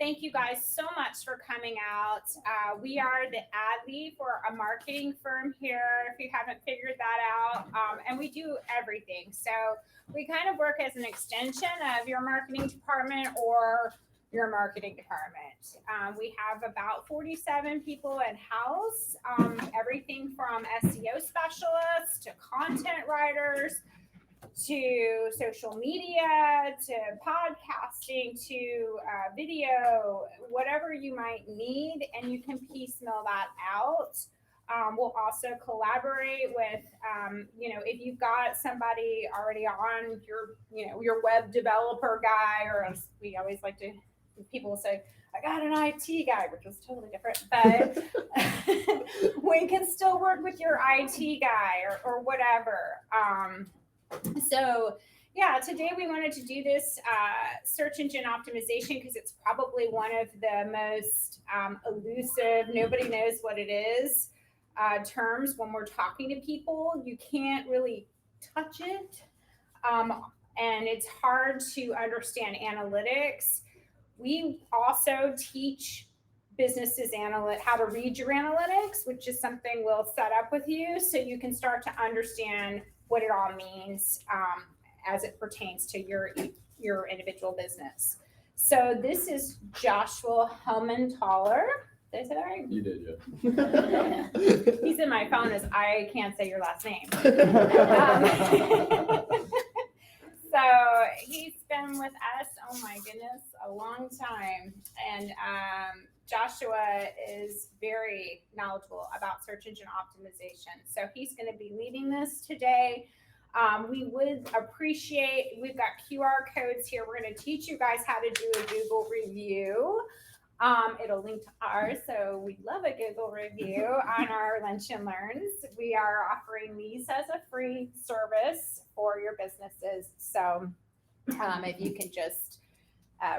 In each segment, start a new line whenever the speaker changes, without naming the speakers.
Thank you guys so much for coming out. We are the ad lead for a marketing firm here, if you haven't figured that out. And we do everything. So we kind of work as an extension of your marketing department or your marketing department. We have about 47 people in-house, everything from SEO specialists to content writers, to social media, to podcasting, to video, whatever you might need, and you can piecemeal that out. We'll also collaborate with, if you've got somebody already on your web developer guy, or else we always like to, people say, I got an IT guy, which was totally different, but we can still work with your IT guy or whatever. So yeah, today we wanted to do this search engine optimization because it's probably one of the most elusive, nobody knows what it is, terms when we're talking to people. You can't really touch it, and it's hard to understand analytics. We also teach businesses how to read your analytics, which is something we'll set up with you so you can start to understand what it all means as it pertains to your individual business. So this is Joshua Helmentaler. Did I say that right?
You did, yeah.
He's in my phone as I can't say your last name. So he's been with us, oh my goodness, a long time. And Joshua is very knowledgeable about search engine optimization. So he's going to be leading this today. We would appreciate, we've got QR codes here. We're going to teach you guys how to do a Google review. It'll link to ours, so we'd love a Google review on our Lunch and Learns. We are offering these as a free service for your businesses. So if you can just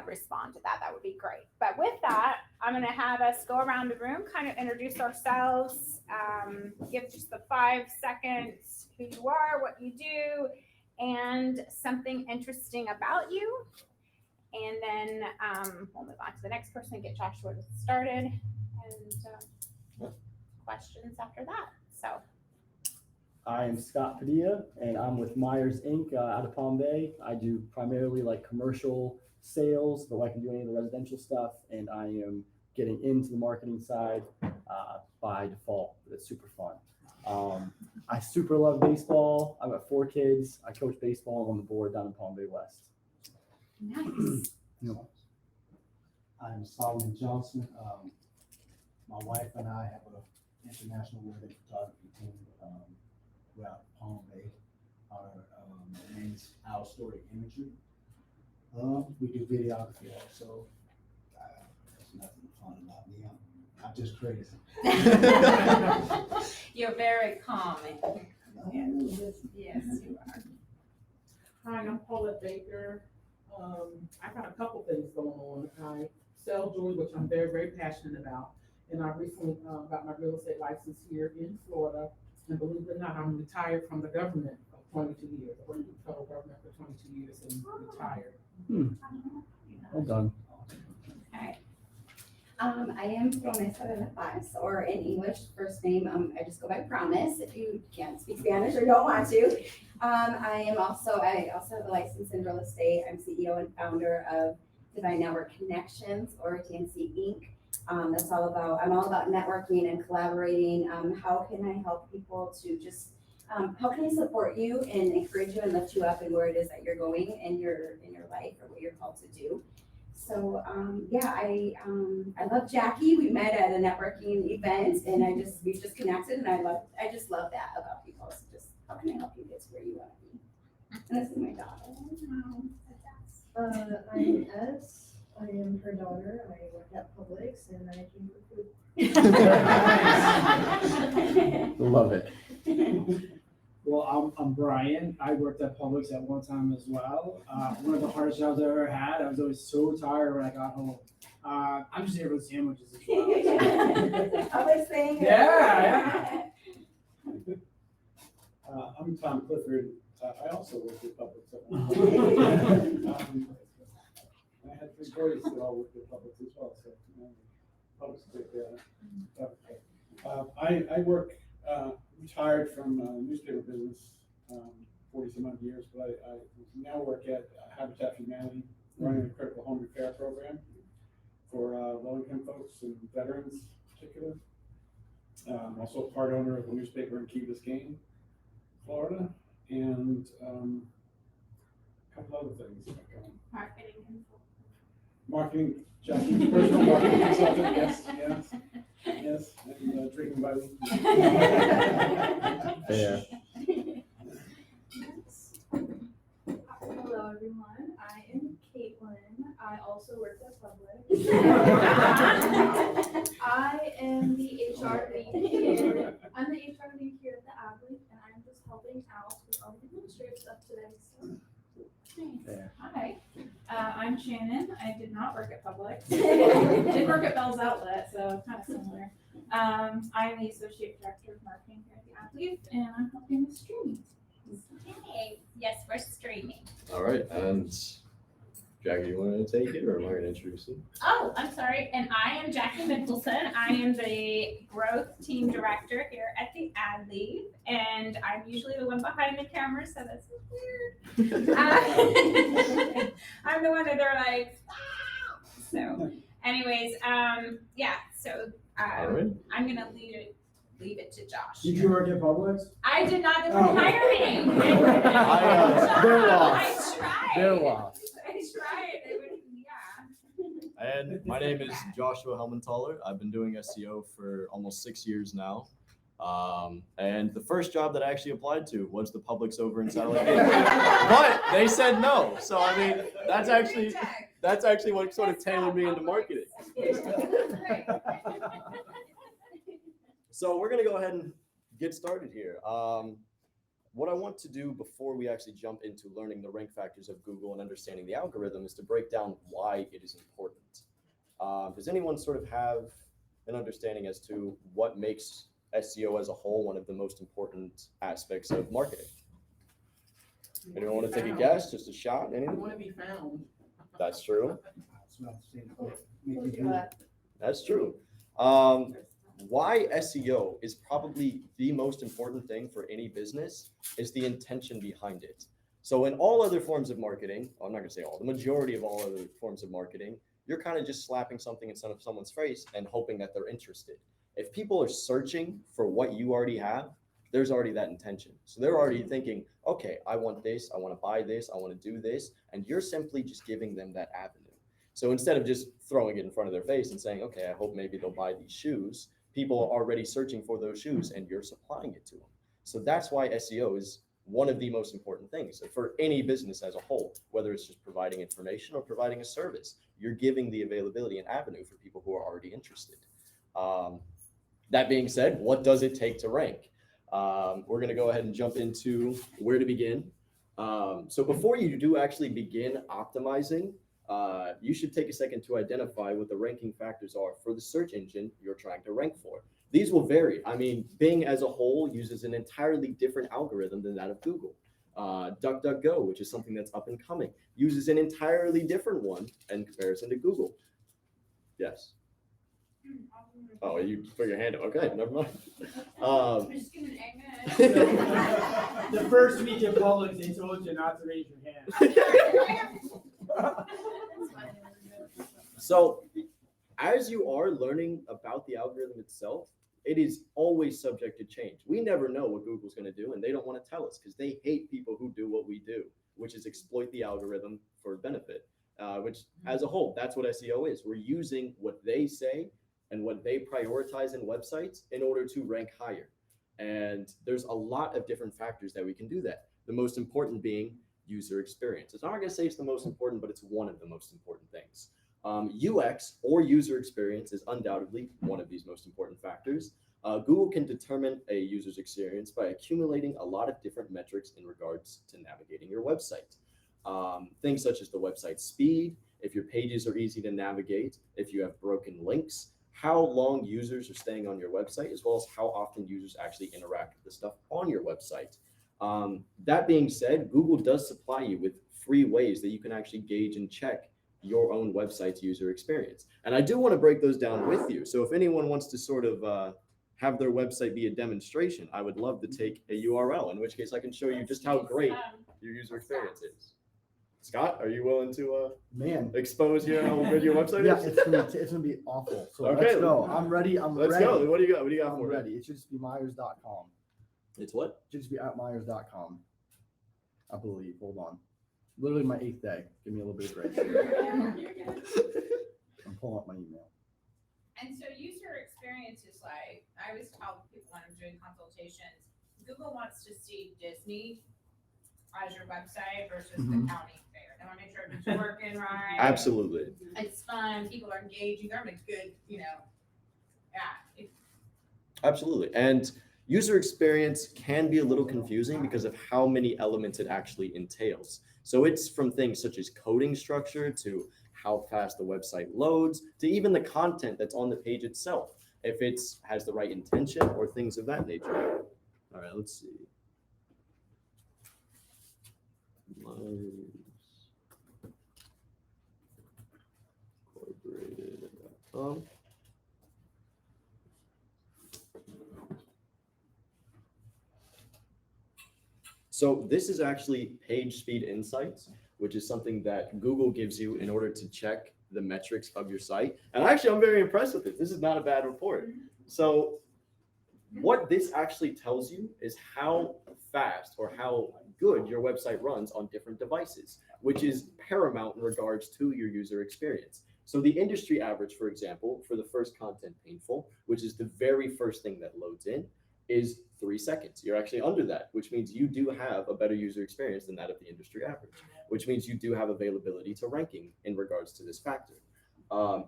respond to that, that would be great. But with that, I'm going to have us go around the room, kind of introduce ourselves, give just the 5 seconds who you are, what you do, and something interesting about you. And then we'll move on to the next person and get Joshua started, and questions after that. So
I am Scott Padilla, and I'm with Myers Inc. Out of Palm Bay. I do primarily like commercial sales, but I can do any of the residential stuff, and I am getting into the marketing side by default. It's super fun. I super love baseball. I've got 4 kids. I coach baseball on the board down in Palm Bay West.
nice.
I'm Solomon Johnson. My wife and I have an international wedding photography team. We're out of Palm Bay. Our name is Our Story Imagery. We do videography also. There's nothing fun about me. I'm just crazy.
You're very calming. Yes, you are.
Hi, I'm Paula Baker. I've got a couple things going on. I sell jewelry, which I'm very, very passionate about. And I recently got my real estate license here in Florida. And believe it or not, I'm retired from the government of 22 years. I worked with the federal government for 22 years and retired.
Well done.
Okay.
I am Promesa de la Paz, or in English, first name, I just go by Promise if you can't speak Spanish or don't want to. I also have a license in real estate. I'm CEO and founder of Divine Network Connections, or TNC Inc. I'm all about networking and collaborating. How can I help people to just, how can I support you and encourage you and lift you up in where it is that you're going in your life or what you're called to do. So I love Jackie. We met at a networking event, and we've just connected, and I just love that about people. So just how can I help you get to where you want to be? And this is my daughter.
I'm S. I am her daughter. I work at Publix, and I do food.
Love it.
Well, I'm Brian. I worked at Publix at one time as well. One of the hardest jobs I ever had. I was always so tired when I got home. I'm just here for the sandwiches as well.
I was saying.
Yeah.
I'm Tom Clifford. I also work at Publix at one point. I
had 3 boys that all worked at Publix as well, so, Publix is I work, retired from newspaper business, 40 some odd years, but I now work at Habitat for Humanity, running a critical home repair program for low-income folks and veterans in particular. Also part owner of a newspaper in Key Biscayne, Florida, and a couple other things. Marketing, Jackie, personal marketing consultant, yes, and drinking buddy.
Fair.
Hello, everyone. I am Caitlin. I also work at Publix. I am the HR lead here. I'm the HR lead here at the Backlink, and I'm just helping out with all the administrative stuff today. So,
Fair.
Hi, I'm Shannon. I did not work at Publix. Did work at Bell's Outlet, so kind of similar. I'm the Associate Director of Marketing here at the Athlete, and I'm helping with streaming.
Hey, yes, we're streaming.
All right, and Jackie, you want to take it, or am I going to introduce you?
Oh, I'm sorry. And I am Jackie Mickelson. I am the growth team director here at the Ad Lead, and I'm usually the one behind the camera, so that's weird. I'm the one that they're like, "Ah!" So, anyways, yeah. So
All right.
I'm gonna leave it to Josh.
Did you work at Publix?
I did not. They wouldn't hire me.
They're lost.
I tried.
They're lost.
I tried. They wouldn't. Yeah.
And my name is Joshua Helmentaler. I've been doing SEO for almost 6 years now. And the first job that I actually applied to was the Publix over in Satellite. But they said no. So I mean, that's actually what sort of tailored me into marketing. So we're gonna go ahead and get started here. What I want to do before we actually jump into learning the rank factors of Google and understanding the algorithm is to break down why it is important. Does anyone sort of have an understanding as to what makes SEO as a whole one of the most important aspects of marketing? Anyone want to take a guess? Just a shot?
I
Anyone?
want to be found.
That's true. That's true. Why SEO is probably the most important thing for any business is the intention behind it. So in all other forms of marketing, well, I'm not gonna say all, the majority of all other forms of marketing, you're kind of just slapping something in front of someone's face and hoping that they're interested. If people are searching for what you already have, there's already that intention. So they're already thinking, okay, I want this, I want to buy this, I want to do this, and you're simply just giving them that avenue. So instead of just throwing it in front of their face and saying, okay, I hope maybe they'll buy these shoes, people are already searching for those shoes and you're supplying it to them. So that's why SEO is one of the most important things for any business as a whole, whether it's just providing information or providing a service. You're giving the availability and avenue for people who are already interested. That being said, what does it take to rank? We're going to go ahead and jump into where to begin. So before you do actually begin optimizing, you should take a second to identify what the ranking factors are for the search engine you're trying to rank for. These will vary. I mean, Bing as a whole uses an entirely different algorithm than that of Google. DuckDuckGo, which is something that's up and coming, uses an entirely different one in comparison to Google. Yes. Oh, you put your hand up. Okay, never mind.
I'm just gonna hang it.
The first week in Publix, they told you not to raise your hand.
So as you are learning about the algorithm itself, it is always subject to change. We never know what Google's going to do, and they don't want to tell us because they hate people who do what we do, which is exploit the algorithm for benefit, which as a whole, that's what SEO is. We're using what they say and what they prioritize in websites in order to rank higher. And there's a lot of different factors that we can do that. The most important being user experience. It's not going to say it's the most important, but it's one of the most important things. UX or user experience is undoubtedly one of these most important factors. Google can determine a user's experience by accumulating a lot of different metrics in regards to navigating your website. Things such as the website speed, if your pages are easy to navigate, if you have broken links, how long users are staying on your website, as well as how often users actually interact with the stuff on your website. That being said, Google does supply you with free ways that you can actually gauge and check your own website's user experience. And I do want to break those down with you. So if anyone wants to sort of have their website be a demonstration, I would love to take a URL, in which case I can show you just how great your user experience is. Scott, are you willing to
Man,
expose here how good your website
yeah,
is?
it's gonna be awful. So
Okay,
let's go. I'm ready.
Let's
ready.
go. What do you got? What do you got
I'm
for me?
ready. It should just be Myers.com.
It's what?
It should just be at Myers.com. I believe. Hold on. Literally my 8th day. Give me a little bit of grace. I'm pulling up my email.
And so user experience is like, I always tell people when I'm doing consultations, Google wants to see Disney as your website versus the county fair. They want to make sure it's working right.
Absolutely.
It's fun, people are engaging, they're having a good, yeah.
Absolutely. And user experience can be a little confusing because of how many elements it actually entails. So it's from things such as coding structure to how fast the website loads to even the content that's on the page itself, if it has the right intention or things of that nature. All right, let's see. Incorporated.com. So this is actually page speed insights, which is something that Google gives you in order to check the metrics of your site. And actually, I'm very impressed with it. This is not a bad report. So what this actually tells you is how fast or how good your website runs on different devices, which is paramount in regards to your user experience. So the industry average, for example, for the first content painful, which is the very first thing that loads in, is 3 seconds. You're actually under that, which means you do have a better user experience than that of the industry average, which means you do have availability to ranking in regards to this factor.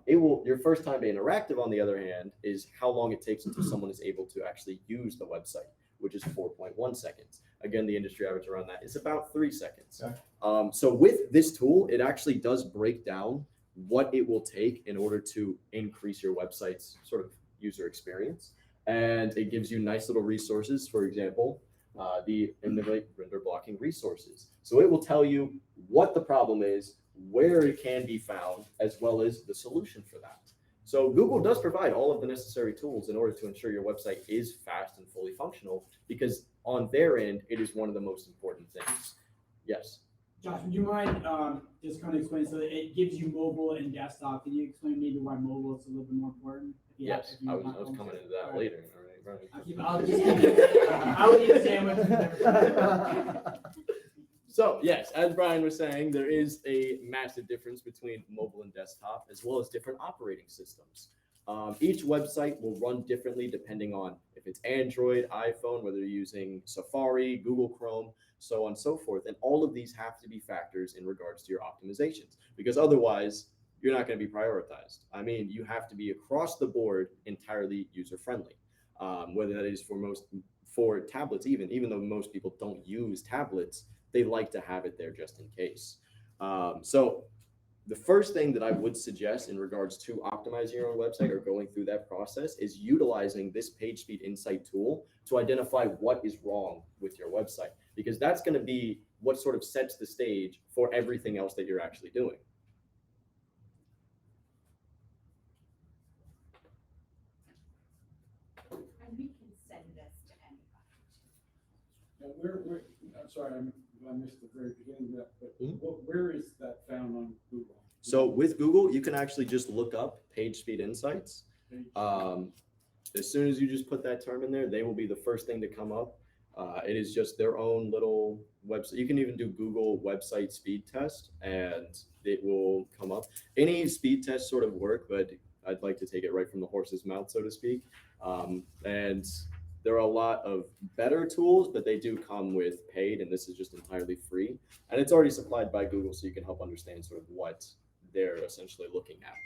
Your first time to interactive, on the other hand, is how long it takes until someone is able to actually use the website, which is 4.1 seconds. Again, the industry average around that is about 3 seconds. Okay. So with this tool, it actually does break down what it will take in order to increase your website's sort of user experience. And it gives you nice little resources, for example, the render blocking resources. So it will tell you what the problem is, where it can be found, as well as the solution for that. So Google does provide all of the necessary tools in order to ensure your website is fast and fully functional, because on their end, it is one of the most important things. Yes.
Josh, would you mind just kind of explain, so it gives you mobile and desktop. Can you explain maybe why mobile is a little bit more important?
Yes, I was coming into that later. All right.
I would eat a sandwich.
So yes, as Brian was saying, there is a massive difference between mobile and desktop, as well as different operating systems. Each website will run differently depending on if it's Android, iPhone, whether you're using Safari, Google Chrome, so on and so forth. And all of these have to be factors in regards to your optimizations, because otherwise you're not going to be prioritized. I mean, you have to be across the board entirely user-friendly, whether that is for tablets, even though most people don't use tablets, they like to have it there just in case. So the first thing that I would suggest in regards to optimizing your own website or going through that process is utilizing this page speed insight tool to identify what is wrong with your website, because that's going to be what sort of sets the stage for everything else that you're actually doing.
And we can send this to anybody.
I'm sorry, I missed the very beginning of that, but where is that found on Google?
So with Google, you can actually just look up page speed insights. As soon as you just put that term in there, they will be the first thing to come up. It is just their own little website. You can even do Google website speed test and it will come up. Any speed test sort of work, but I'd like to take it right from the horse's mouth, so to speak. And there are a lot of better tools, but they do come with paid, and this is just entirely free. And it's already supplied by Google, so you can help understand sort of what they're essentially looking at.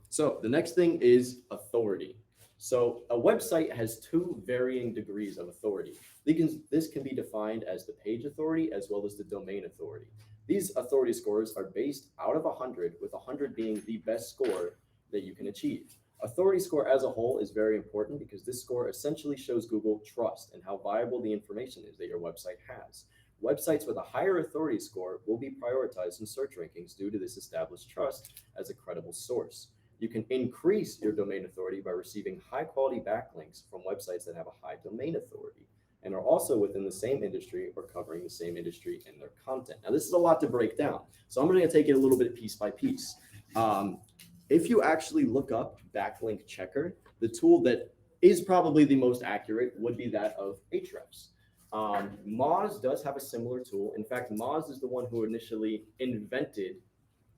So the next thing is authority. So a website has 2 varying degrees of authority. This can be defined as the page authority as well as the domain authority. These authority scores are based out of 100, with 100 being the best score that you can achieve. Authority score as a whole is very important because this score essentially shows Google trust and how viable the information is that your website has. Websites with a higher authority score will be prioritized in search rankings due to this established trust as a credible source. You can increase your domain authority by receiving high quality backlinks from websites that have a high domain authority and are also within the same industry or covering the same industry in their content. Now, this is a lot to break down, so I'm going to take it a little bit piece by piece. If you actually look up Backlink Checker, the tool that is probably the most accurate would be that of Ahrefs. Moz does have a similar tool. In fact, Moz is the one who initially invented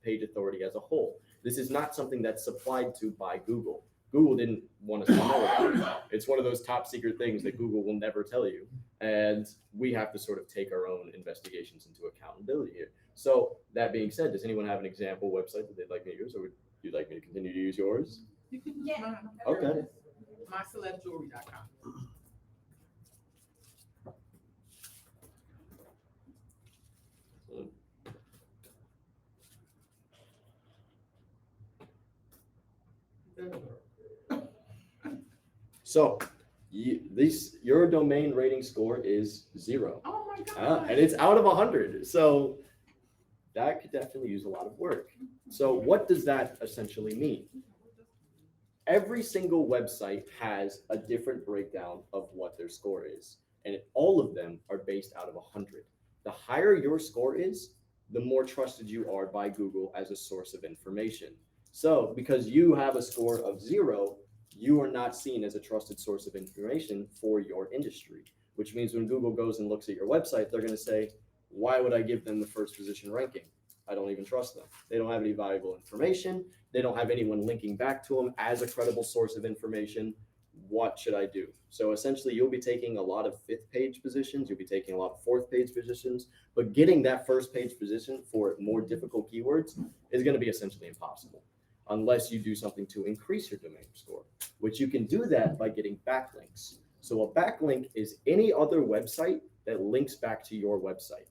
page authority as a whole. This is not something that's supplied to by Google. Google didn't want us to know about it. It's one of those top secret things that Google will never tell you. And we have to sort of take our own investigations into accountability here. So that being said, does anyone have an example website that they'd like me to use, or would you like me to continue to use yours?
You can use
Yeah.
mine.
Okay.
MyCelebJewelry.com.
So your domain rating score is 0.
Oh my God.
And it's out of 100. So that could definitely use a lot of work. So what does that essentially mean? Every single website has a different breakdown of what their score is, and all of them are based out of 100. The higher your score is, the more trusted you are by Google as a source of information. So because you have a score of 0, you are not seen as a trusted source of information for your industry, which means when Google goes and looks at your website, they're going to say, why would I give them the first position ranking? I don't even trust them. They don't have any valuable information. They don't have anyone linking back to them as a credible source of information. What should I do? So essentially, you'll be taking a lot of 5th page positions. You'll be taking a lot of 4th page positions, but getting that 1st page position for more difficult keywords is going to be essentially impossible unless you do something to increase your domain score, which you can do that by getting backlinks. So a backlink is any other website that links back to your website.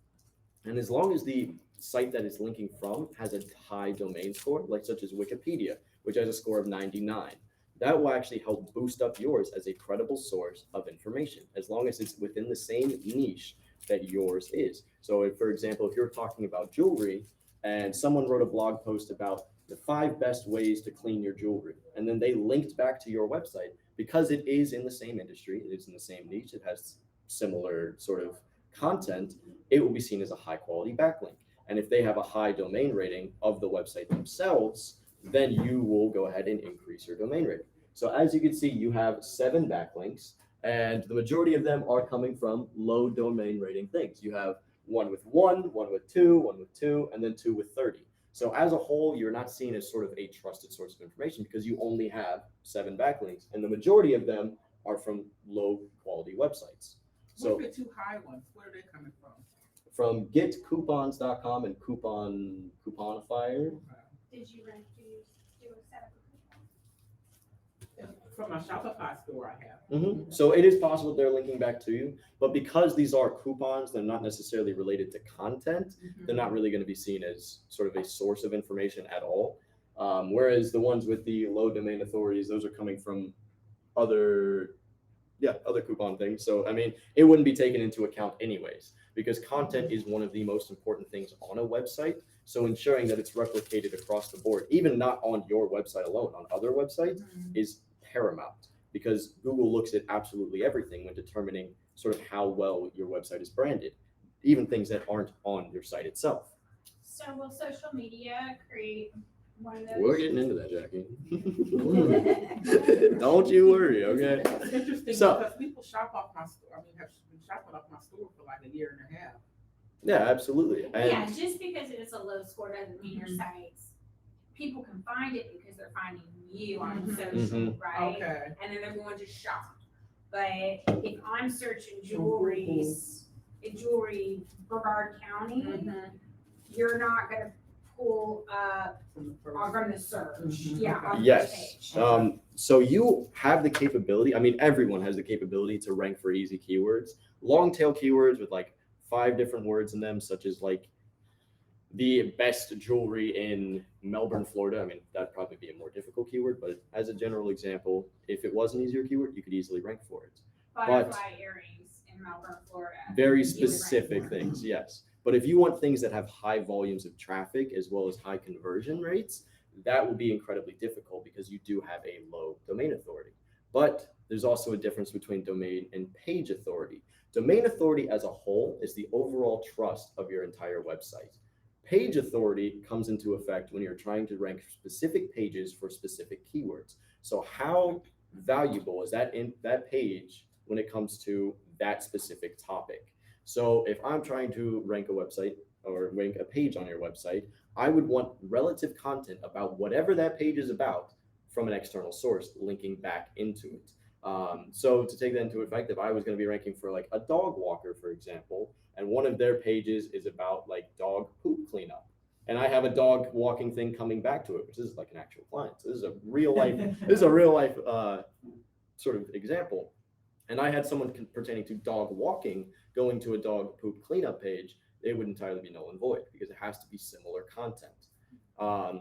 And as long as the site that it's linking from has a high domain score, like such as Wikipedia, which has a score of 99, that will actually help boost up yours as a credible source of information, as long as it's within the same niche that yours is. So if, for example, if you're talking about jewelry and someone wrote a blog post about the 5 best ways to clean your jewelry, and then they linked back to your website, because it is in the same industry, it is in the same niche, it has similar sort of content, it will be seen as a high quality backlink. And if they have a high domain rating of the website themselves, then you will go ahead and increase your domain rating. So as you can see, you have 7 backlinks, and the majority of them are coming from low domain rating things. You have one with 1, one with 2, one with 2, and then 2 with 30. So as a whole, you're not seen as sort of a trusted source of information because you only have 7 backlinks, and the majority of them are from low quality websites.
So what are the 2 high ones? Where are they coming from?
From getcoupons.com and Qualifier.
Did you run do a setup?
From my Shopify store I have.
So it is possible they're linking back to you, but because these are coupons, they're not necessarily related to content. They're not really going to be seen as sort of a source of information at all. Whereas the ones with the low domain authorities, those are coming from other coupon things. So, I mean, it wouldn't be taken into account anyways, because content is one of the most important things on a website. So ensuring that it's replicated across the board, even not on your website alone, on other websites, is paramount, because Google looks at absolutely everything when determining sort of how well your website is branded, even things that aren't on your site itself.
So will social media create one of those?
We're getting into that, Jackie. Don't you worry, okay?
It's interesting
So-
because people shop off my store. I mean, have been shopping off my store for like a year and a half.
Yeah, absolutely. And
Yeah, just because it is a low score doesn't mean your sites, people can find it because they're finding you on social, right?
Okay.
And then they're going to shop. But if I'm searching jewelries, in jewelry, Brevard County, you're not gonna pull up from the search. Yeah, on the
yes.
page.
So you have the capability, I mean, everyone has the capability to rank for easy keywords, long tail keywords with like 5 different words in them, such as like the best jewelry in Melbourne, Florida. I mean, that'd probably be a more difficult keyword, but as a general example, if it was an easier keyword, you could easily rank for it.
Butterfly earrings in Melbourne, Florida.
Very
you would rank
specific
for.
things, yes. But if you want things that have high volumes of traffic as well as high conversion rates, that will be incredibly difficult because you do have a low domain authority. But there's also a difference between domain and page authority. Domain authority as a whole is the overall trust of your entire website. Page authority comes into effect when you're trying to rank specific pages for specific keywords. So how valuable is that page when it comes to that specific topic? So if I'm trying to rank a website or rank a page on your website, I would want relative content about whatever that page is about from an external source linking back into it. So to take that into effect, if I was going to be ranking for like a dog walker, for example, and one of their pages is about like dog poop cleanup, and I have a dog walking thing coming back to it, which is like an actual client. So this is a real life sort of example. And I had someone pertaining to dog walking going to a dog poop cleanup page, it would entirely be null and void because it has to be similar content.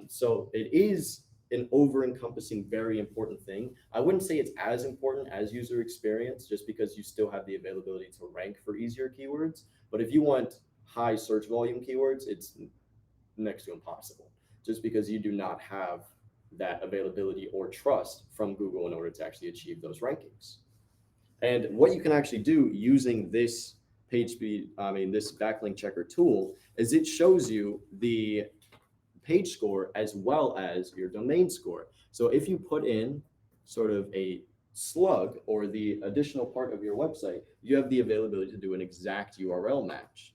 So it is an over-encompassing, very important thing. I wouldn't say it's as important as user experience just because you still have the availability to rank for easier keywords. But if you want high search volume keywords, it's next to impossible just because you do not have that availability or trust from Google in order to actually achieve those rankings. And what you can actually do using this this backlink checker tool is it shows you the page score as well as your domain score. So if you put in sort of a slug or the additional part of your website, you have the availability to do an exact URL match,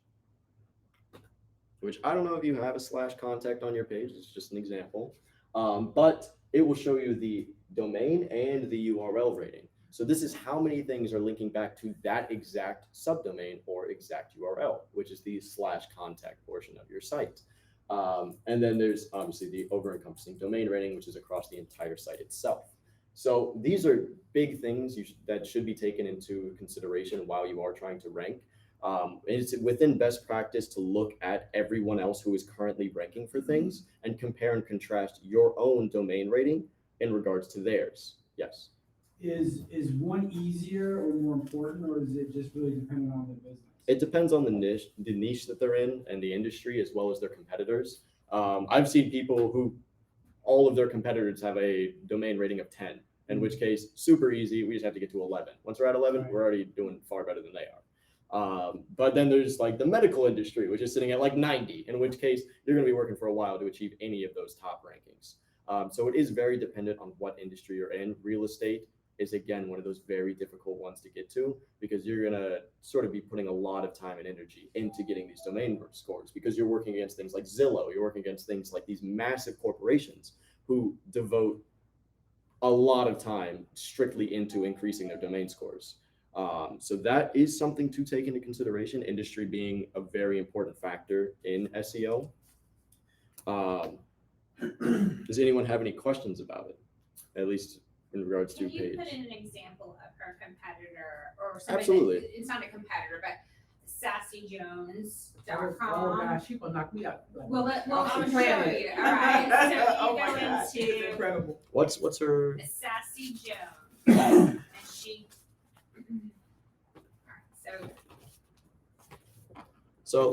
which I don't know if you have a /contact on your page. It's just an example, but it will show you the domain and the URL rating. So this is how many things are linking back to that exact subdomain or exact URL, which is the /contact portion of your site. And then there's obviously the over-encompassing domain rating, which is across the entire site itself. So these are big things that should be taken into consideration while you are trying to rank. It's within best practice to look at everyone else who is currently ranking for things and compare and contrast your own domain rating in regards to theirs. Yes.
Is one easier or more important, or is it just really dependent on the business?
It depends on the niche that they're in and the industry as well as their competitors. I've seen people who all of their competitors have a domain rating of 10, in which case super easy. We just have to get to 11. Once we're at 11,
Right.
We're already doing far better than they are. But then there's like the medical industry, which is sitting at like 90, in which case you're going to be working for a while to achieve any of those top rankings. So it is very dependent on what industry you're in. Real estate is again one of those very difficult ones to get to because you're gonna sort of be putting a lot of time and energy into getting these domain scores because you're working against things like Zillow, you're working against things like these massive corporations who devote a lot of time strictly into increasing their domain scores. So that is something to take into consideration, industry being a very important factor in SEO. Does anyone have any questions about it? At least in regards to
Can you
page.
put in an example of her competitor or somebody
Absolutely.
that, it's not a competitor, but
Oh
sassyjones.com.
gosh, she gonna knock me out.
Well, I'm gonna show
planning.
you. All right. So
Oh
you
my
go
God, this is
into
incredible.
What's her?
Sassy Jones, and she. All right, so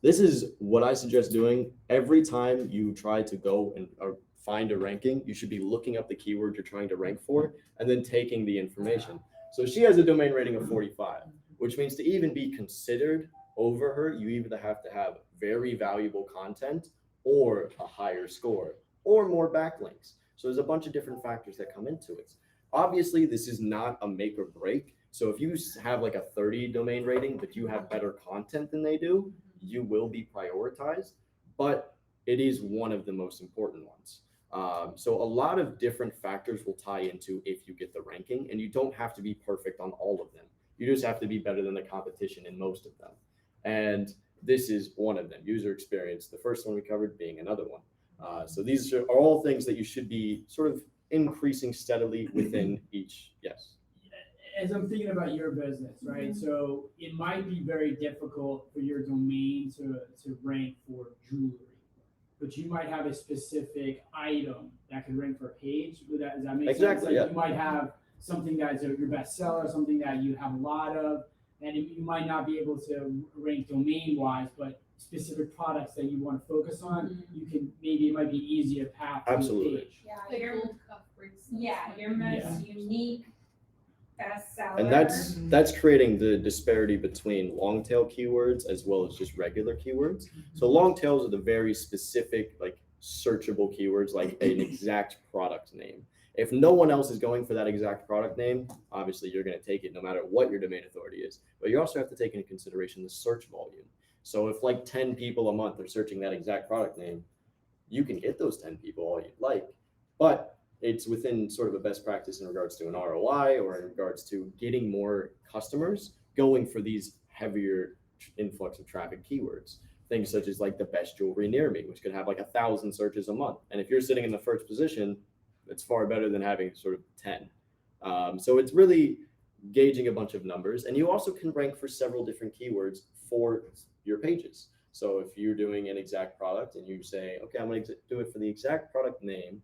This is what I suggest doing every time you try to go and find a ranking. You should be looking up the keyword you're trying to rank for and then taking the information. So she has a domain rating of 45, which means to even be considered over her, you either have to have very valuable content or a higher score or more backlinks. So there's a bunch of different factors that come into it. Obviously, this is not a make or break. So if you have like a 30 domain rating, but you have better content than they do, you will be prioritized, but it is one of the most important ones. So a lot of different factors will tie into if you get the ranking, and you don't have to be perfect on all of them. You just have to be better than the competition in most of them. And this is one of them, user experience, the first one we covered being another one. So these are all things that you should be sort of increasing steadily within each. Yes.
As I'm thinking about your business, right? So it might be very difficult for your domain to rank for jewelry, but you might have a specific item that can rank for a page. Does that make sense?
Exactly,
Like
yeah.
you might have something that's your best seller, something that you have a lot of. and you might not be able to rank domain-wise, but specific products that you want to focus on, you can, maybe it might be easier path to the
Absolutely.
page.
Yeah,
So
your,
your cuff bracelets.
your most unique bestseller.
And that's creating the disparity between long tail keywords as well as just regular keywords. So long tails are the very specific, like searchable keywords, like an exact product name. If no one else is going for that exact product name, obviously you're going to take it no matter what your domain authority is. But you also have to take into consideration the search volume. So if like 10 people a month are searching that exact product name, you can get those 10 people all you'd like, but it's within sort of a best practice in regards to an ROI or in regards to getting more customers going for these heavier influx of traffic keywords. Things such as like the best jewelry near me, which could have like 1,000 searches a month. And if you're sitting in the first position, it's far better than having sort of 10. So it's really gauging a bunch of numbers. And you also can rank for several different keywords for your pages. So if you're doing an exact product and you say, okay, I'm going to do it for the exact product name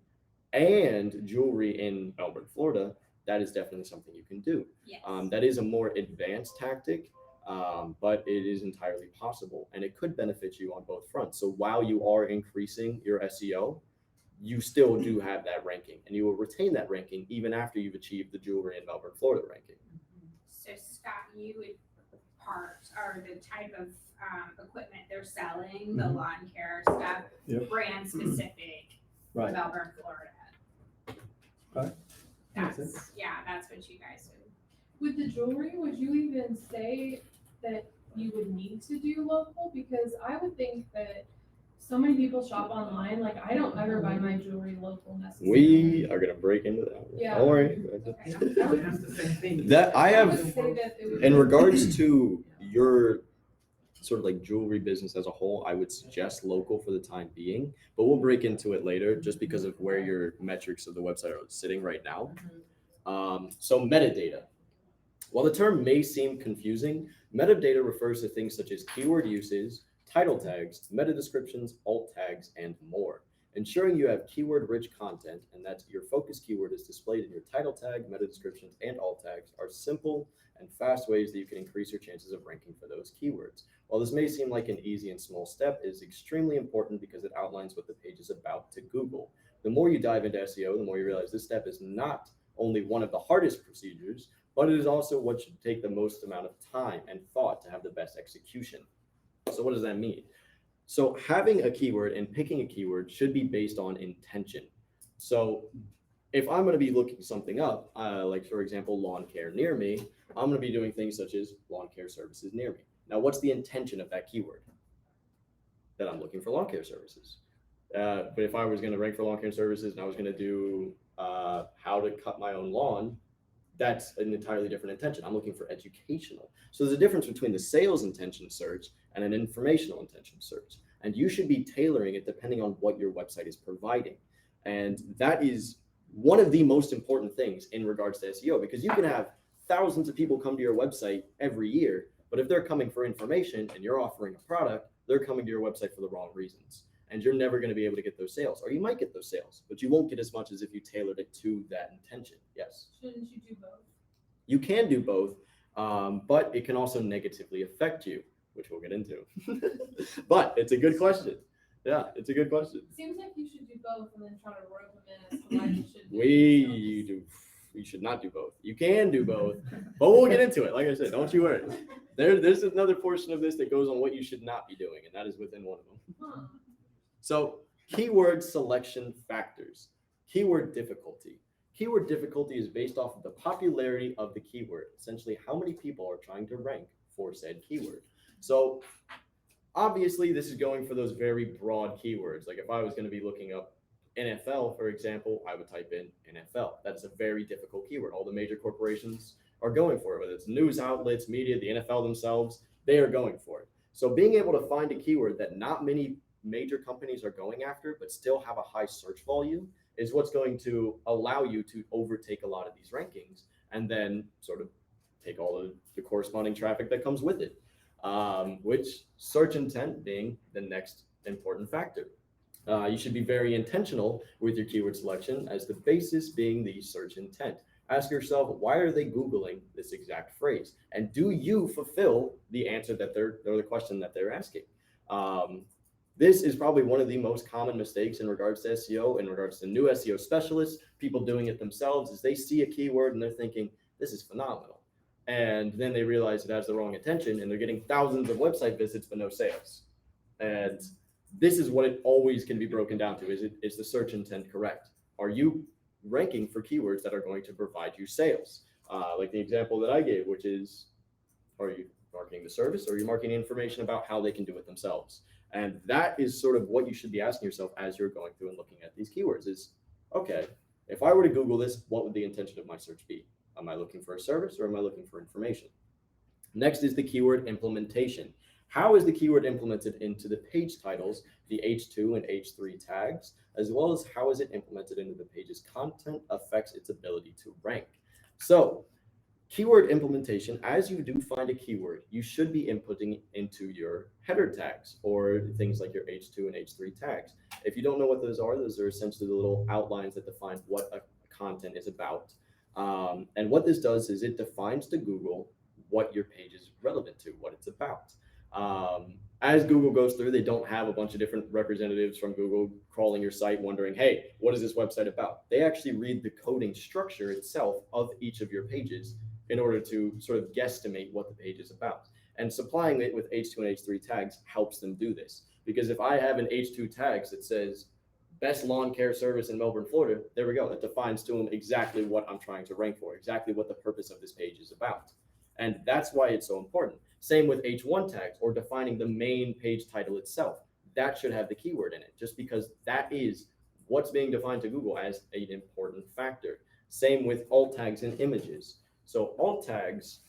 and jewelry in Melbourne, Florida, that is definitely something you can do.
Yes.
That is a more advanced tactic, but it is entirely possible and it could benefit you on both fronts. So while you are increasing your SEO, you still do have that ranking and you will retain that ranking even after you've achieved the jewelry in Melbourne, Florida ranking.
So Scott, you would part or the type of equipment they're selling, the lawn care stuff,
Yep.
brand specific,
Right.
Melbourne, Florida.
Okay. Makes
That's what you guys do.
With the jewelry, would you even say that you would need to do local? Because I would think that so many people shop online, like I don't ever buy my jewelry local necessarily.
We are going to break into that.
Yeah.
Don't worry.
Okay.
That's the same thing.
That I
I
have,
would say that it would
in
be-
regards to your sort of like jewelry business as a whole, I would suggest local for the time being, but we'll break into it later just because of where your metrics of the website are sitting right now. So metadata. While the term may seem confusing, metadata refers to things such as keyword uses, title tags, meta descriptions, alt tags, and more. Ensuring you have keyword-rich content and that your focus keyword is displayed in your title tag, meta descriptions, and alt tags are simple and fast ways that you can increase your chances of ranking for those keywords. While this may seem like an easy and small step, it is extremely important because it outlines what the page is about to Google. The more you dive into SEO, the more you realize this step is not only one of the hardest procedures, but it is also what should take the most amount of time and thought to have the best execution. So what does that mean? So having a keyword and picking a keyword should be based on intention. So if I'm going to be looking something up, like for example, lawn care near me, I'm going to be doing things such as lawn care services near me. Now, what's the intention of that keyword? That I'm looking for lawn care services. But if I was going to rank for lawn care services and I was going to do how to cut my own lawn, that's an entirely different intention. I'm looking for educational. So there's a difference between the sales intention search and an informational intention search. And you should be tailoring it depending on what your website is providing. And that is one of the most important things in regards to SEO, because you can have thousands of people come to your website every year, but if they're coming for information and you're offering a product, they're coming to your website for the wrong reasons. And you're never going to be able to get those sales, or you might get those sales, but you won't get as much as if you tailored it to that intention. Yes.
Shouldn't you do both?
You can do both, but it can also negatively affect you, which we'll get into. But it's a good question. Yeah, it's a good question.
Seems like you should do both and then try to rope them in as to why you should do
We should not do both. You can do both, but we'll get into it. Like I said, don't you worry. There's another portion of this that goes on what you should not be doing, and that is within one of them. So keyword selection factors, keyword difficulty. Keyword difficulty is based off of the popularity of the keyword, essentially how many people are trying to rank for said keyword. So obviously this is going for those very broad keywords. Like if I was going to be looking up NFL, for example, I would type in NFL. That's a very difficult keyword. All the major corporations are going for it, whether it's news outlets, media, the NFL themselves, they are going for it. So being able to find a keyword that not many major companies are going after, but still have a high search volume is what's going to allow you to overtake a lot of these rankings and then sort of take all of the corresponding traffic that comes with it, which search intent being the next important factor. You should be very intentional with your keyword selection, as the basis being the search intent. Ask yourself, why are they Googling this exact phrase? And do you fulfill the answer that or the question that they're asking? This is probably one of the most common mistakes in regards to SEO, in regards to new SEO specialists, people doing it themselves, is they see a keyword and they're thinking, this is phenomenal. And then they realize it has the wrong intention and they're getting thousands of website visits but no sales. And this is what it always can be broken down to. Is the search intent correct? Are you ranking for keywords that are going to provide you sales? Like the example that I gave, which is, are you marketing the service or are you marketing information about how they can do it themselves? And that is sort of what you should be asking yourself as you're going through and looking at these keywords is, okay, if I were to Google this, what would the intention of my search be? Am I looking for a service or am I looking for information? Next is the keyword implementation. How is the keyword implemented into the page titles, the H2 and H3 tags, as well as how is it implemented into the page's content affects its ability to rank? So keyword implementation, as you do find a keyword, you should be inputting into your header tags or things like your H2 and H3 tags. If you don't know what those are essentially the little outlines that define what a content is about. And what this does is it defines to Google what your page is relevant to, what it's about. As Google goes through, they don't have a bunch of different representatives from Google crawling your site wondering, hey, what is this website about? They actually read the coding structure itself of each of your pages in order to sort of guesstimate what the page is about. And supplying it with H2 and H3 tags helps them do this. Because if I have an H2 tags that says best lawn care service in Melbourne, Florida, there we go. That defines to them exactly what I'm trying to rank for, exactly what the purpose of this page is about. And that's why it's so important. Same with H1 tags or defining the main page title itself. That should have the keyword in it just because that is what's being defined to Google as an important factor. Same with alt tags and images. So alt tags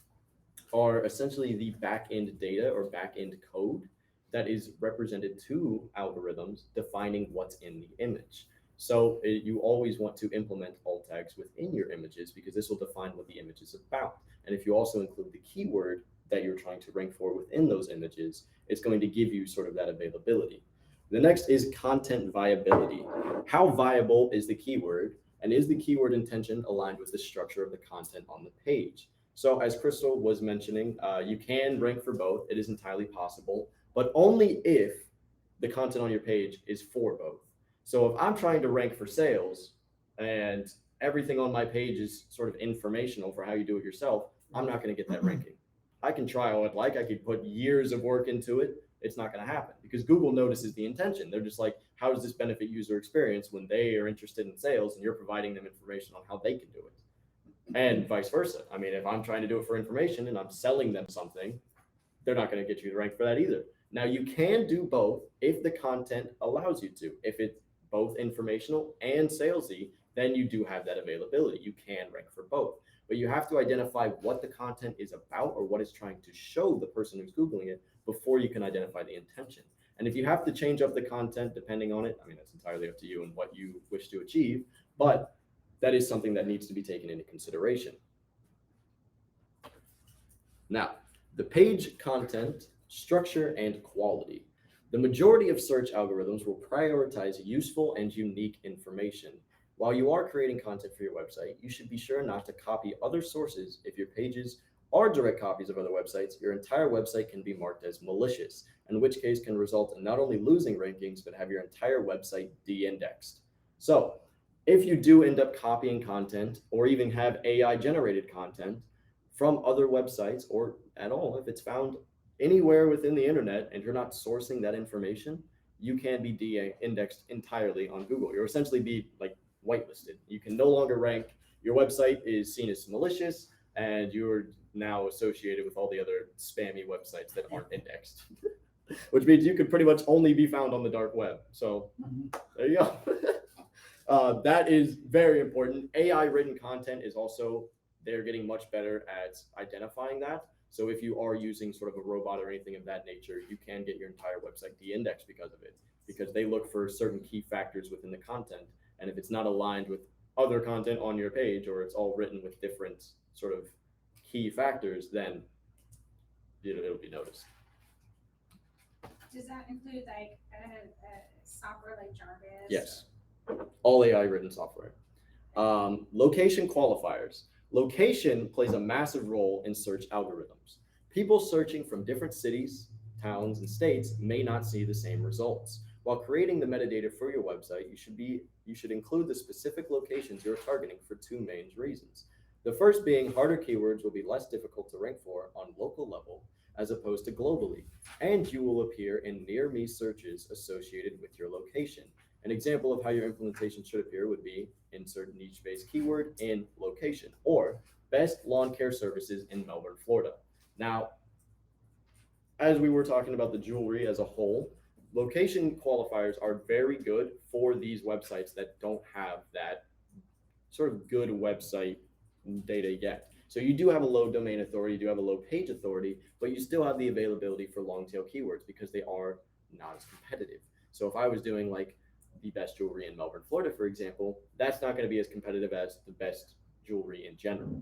are essentially the back-end data or back-end code that is represented to algorithms defining what's in the image. So you always want to implement alt tags within your images because this will define what the image is about. And if you also include the keyword that you're trying to rank for within those images, it's going to give you sort of that availability. The next is content viability. How viable is the keyword? And is the keyword intention aligned with the structure of the content on the page? So as Crystal was mentioning, you can rank for both. It is entirely possible, but only if the content on your page is for both. So if I'm trying to rank for sales and everything on my page is sort of informational for how you do it yourself, I'm not going to get that ranking. I can try all I'd like. I could put years of work into it. It's not going to happen because Google notices the intention. They're just like, how does this benefit user experience when they are interested in sales and you're providing them information on how they can do it? And vice versa. I mean, if I'm trying to do it for information and I'm selling them something, they're not going to get you to rank for that either. Now, you can do both if the content allows you to. If it's both informational and salesy, then you do have that availability. You can rank for both. But you have to identify what the content is about or what it's trying to show the person who's Googling it before you can identify the intention. And if you have to change up the content depending on it, I mean, that's entirely up to you and what you wish to achieve, but that is something that needs to be taken into consideration. Now, the page content, structure, and quality. The majority of search algorithms will prioritize useful and unique information. While you are creating content for your website, you should be sure not to copy other sources. If your pages are direct copies of other websites, your entire website can be marked as malicious, in which case can result in not only losing rankings, but have your entire website de-indexed. So if you do end up copying content or even have AI generated content from other websites or at all, if it's found anywhere within the internet and you're not sourcing that information, you can be de-indexed entirely on Google. You'll essentially be like whitelisted. You can no longer rank. Your website is seen as malicious and you're now associated with all the other spammy websites that aren't indexed, which means you could pretty much only be found on the dark web. So there you go. That is very important. AI written content is also, they're getting much better at identifying that. So if you are using sort of a robot or anything of that nature, you can get your entire website de-indexed because of it, because they look for certain key factors within the content. And if it's not aligned with other content on your page, or it's all written with different sort of key factors, then it'll be noticed.
Does that include like software like Jarvis?
Yes, all AI written software. Location qualifiers. Location plays a massive role in search algorithms. People searching from different cities, towns, and states may not see the same results. While creating the metadata for your website, you should include the specific locations you're targeting for two main reasons. The first being harder keywords will be less difficult to rank for on local level as opposed to globally, and you will appear in near me searches associated with your location. An example of how your implementation should appear would be insert niche-based keyword in location, or best lawn care services in Melbourne, Florida. Now, as we were talking about the jewelry as a whole, location qualifiers are very good for these websites that don't have that sort of good website data yet. So you do have a low domain authority, you do have a low page authority, but you still have the availability for long tail keywords because they are not as competitive. So if I was doing like the best jewelry in Melbourne, Florida, for example, that's not going to be as competitive as the best jewelry in general.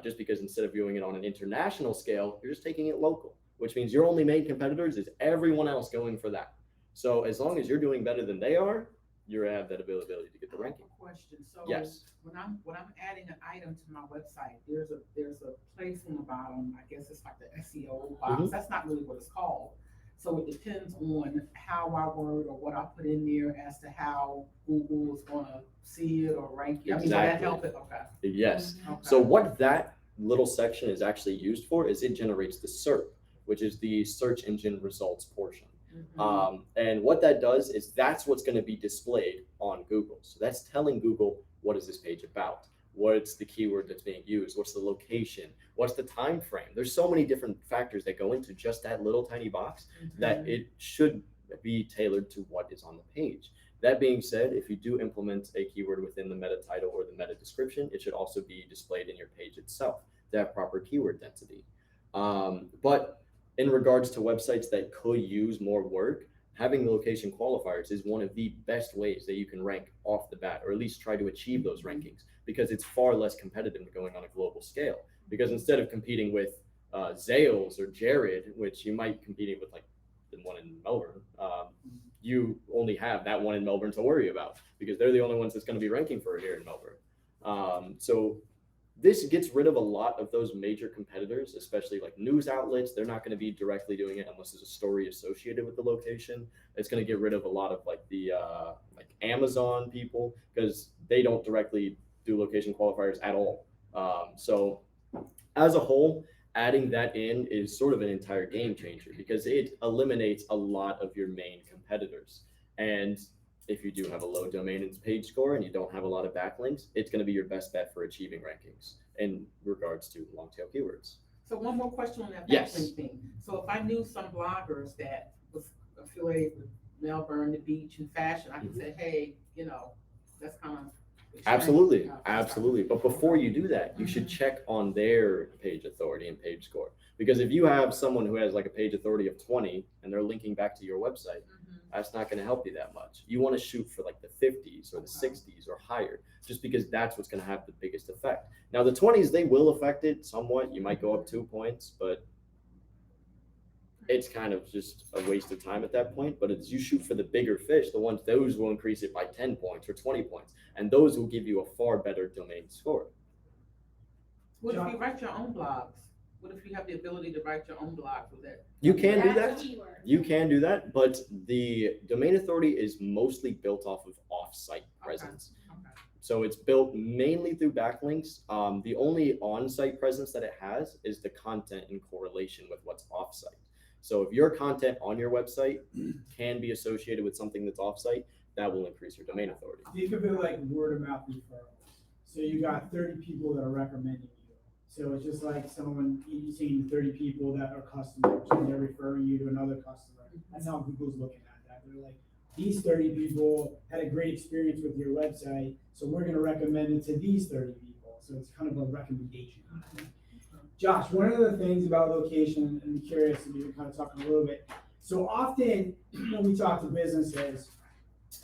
Just because instead of viewing it on an international scale, you're just taking it local, which means your only main competitors is everyone else going for that. So as long as you're doing better than they are, you have that availability to get the ranking.
Question. So
Yes.
when I'm adding an item to my website, there's a place on the bottom. I guess it's like the SEO box.
Mhm.
That's not really what it's called. So it depends on how I word or what I put in there as to how Google is going to see it or rank it. I mean, will that
Exactly.
help it? Okay.
Yes.
Okay.
So what that little section is actually used for is it generates the SERP, which is the search engine results portion. And what that does is that's what's going to be displayed on Google. So that's telling Google, what is this page about? What's the keyword that's being used? What's the location? What's the time frame? There's so many different factors that go into just that little tiny box that it should be tailored to what is on the page. That being said, if you do implement a keyword within the meta title or the meta description, it should also be displayed in your page itself to have proper keyword density. But in regards to websites that could use more work, having location qualifiers is one of the best ways that you can rank off the bat, or at least try to achieve those rankings, because it's far less competitive than going on a global scale. Because instead of competing with Zales or Jared, which you might competing with like the one in Melbourne, you only have that one in Melbourne to worry about because they're the only ones that's going to be ranking for it here in Melbourne. So this gets rid of a lot of those major competitors, especially like news outlets. They're not going to be directly doing it unless there's a story associated with the location. It's going to get rid of a lot of like the like Amazon people because they don't directly do location qualifiers at all. So as a whole, adding that in is sort of an entire game changer because it eliminates a lot of your main competitors. And if you do have a low domain and page score and you don't have a lot of backlinks, it's going to be your best bet for achieving rankings in regards to long tail keywords.
So one more question on that
Yes.
backlink thing. So if I knew some bloggers that was affiliated with Melbourne, the beach, and fashion, I could say, hey, you know, that's kind of
Absolutely, absolutely. But before you do that, you should check on their page authority and page score. Because if you have someone who has like a page authority of 20 and they're linking back to your website, that's not going to help you that much. You want to shoot for like the 50s or the 60s or higher, just because that's what's going to have the biggest effect. Now the 20s, they will affect it somewhat. You might go up 2 points, but it's kind of just a waste of time at that point. But as you shoot for the bigger fish, those will increase it by 10 points or 20 points. And those will give you a far better domain score.
What if you write your own blogs? What if you have the ability to write your own blog with it?
You can do that.
That's a keyword.
You can do that, but the domain authority is mostly built off of off-site presence.
Okay.
So it's built mainly through backlinks. The only on-site presence that it has is the content in correlation with what's off-site. So if your content on your website can be associated with something that's off-site, that will increase your domain authority.
Think of it like word of mouth referrals. So you got 30 people that are recommending you. So it's just like someone, you seeing 30 people that are customers and they're referring you to another customer. That's how Google's looking at that. They're like, these 30 people had a great experience with your website, so we're gonna recommend it to these 30 people. So it's kind of a recommendation. Josh, one of the things about location, and I'm curious if you can kind of talk a little bit. So often when we talk to businesses,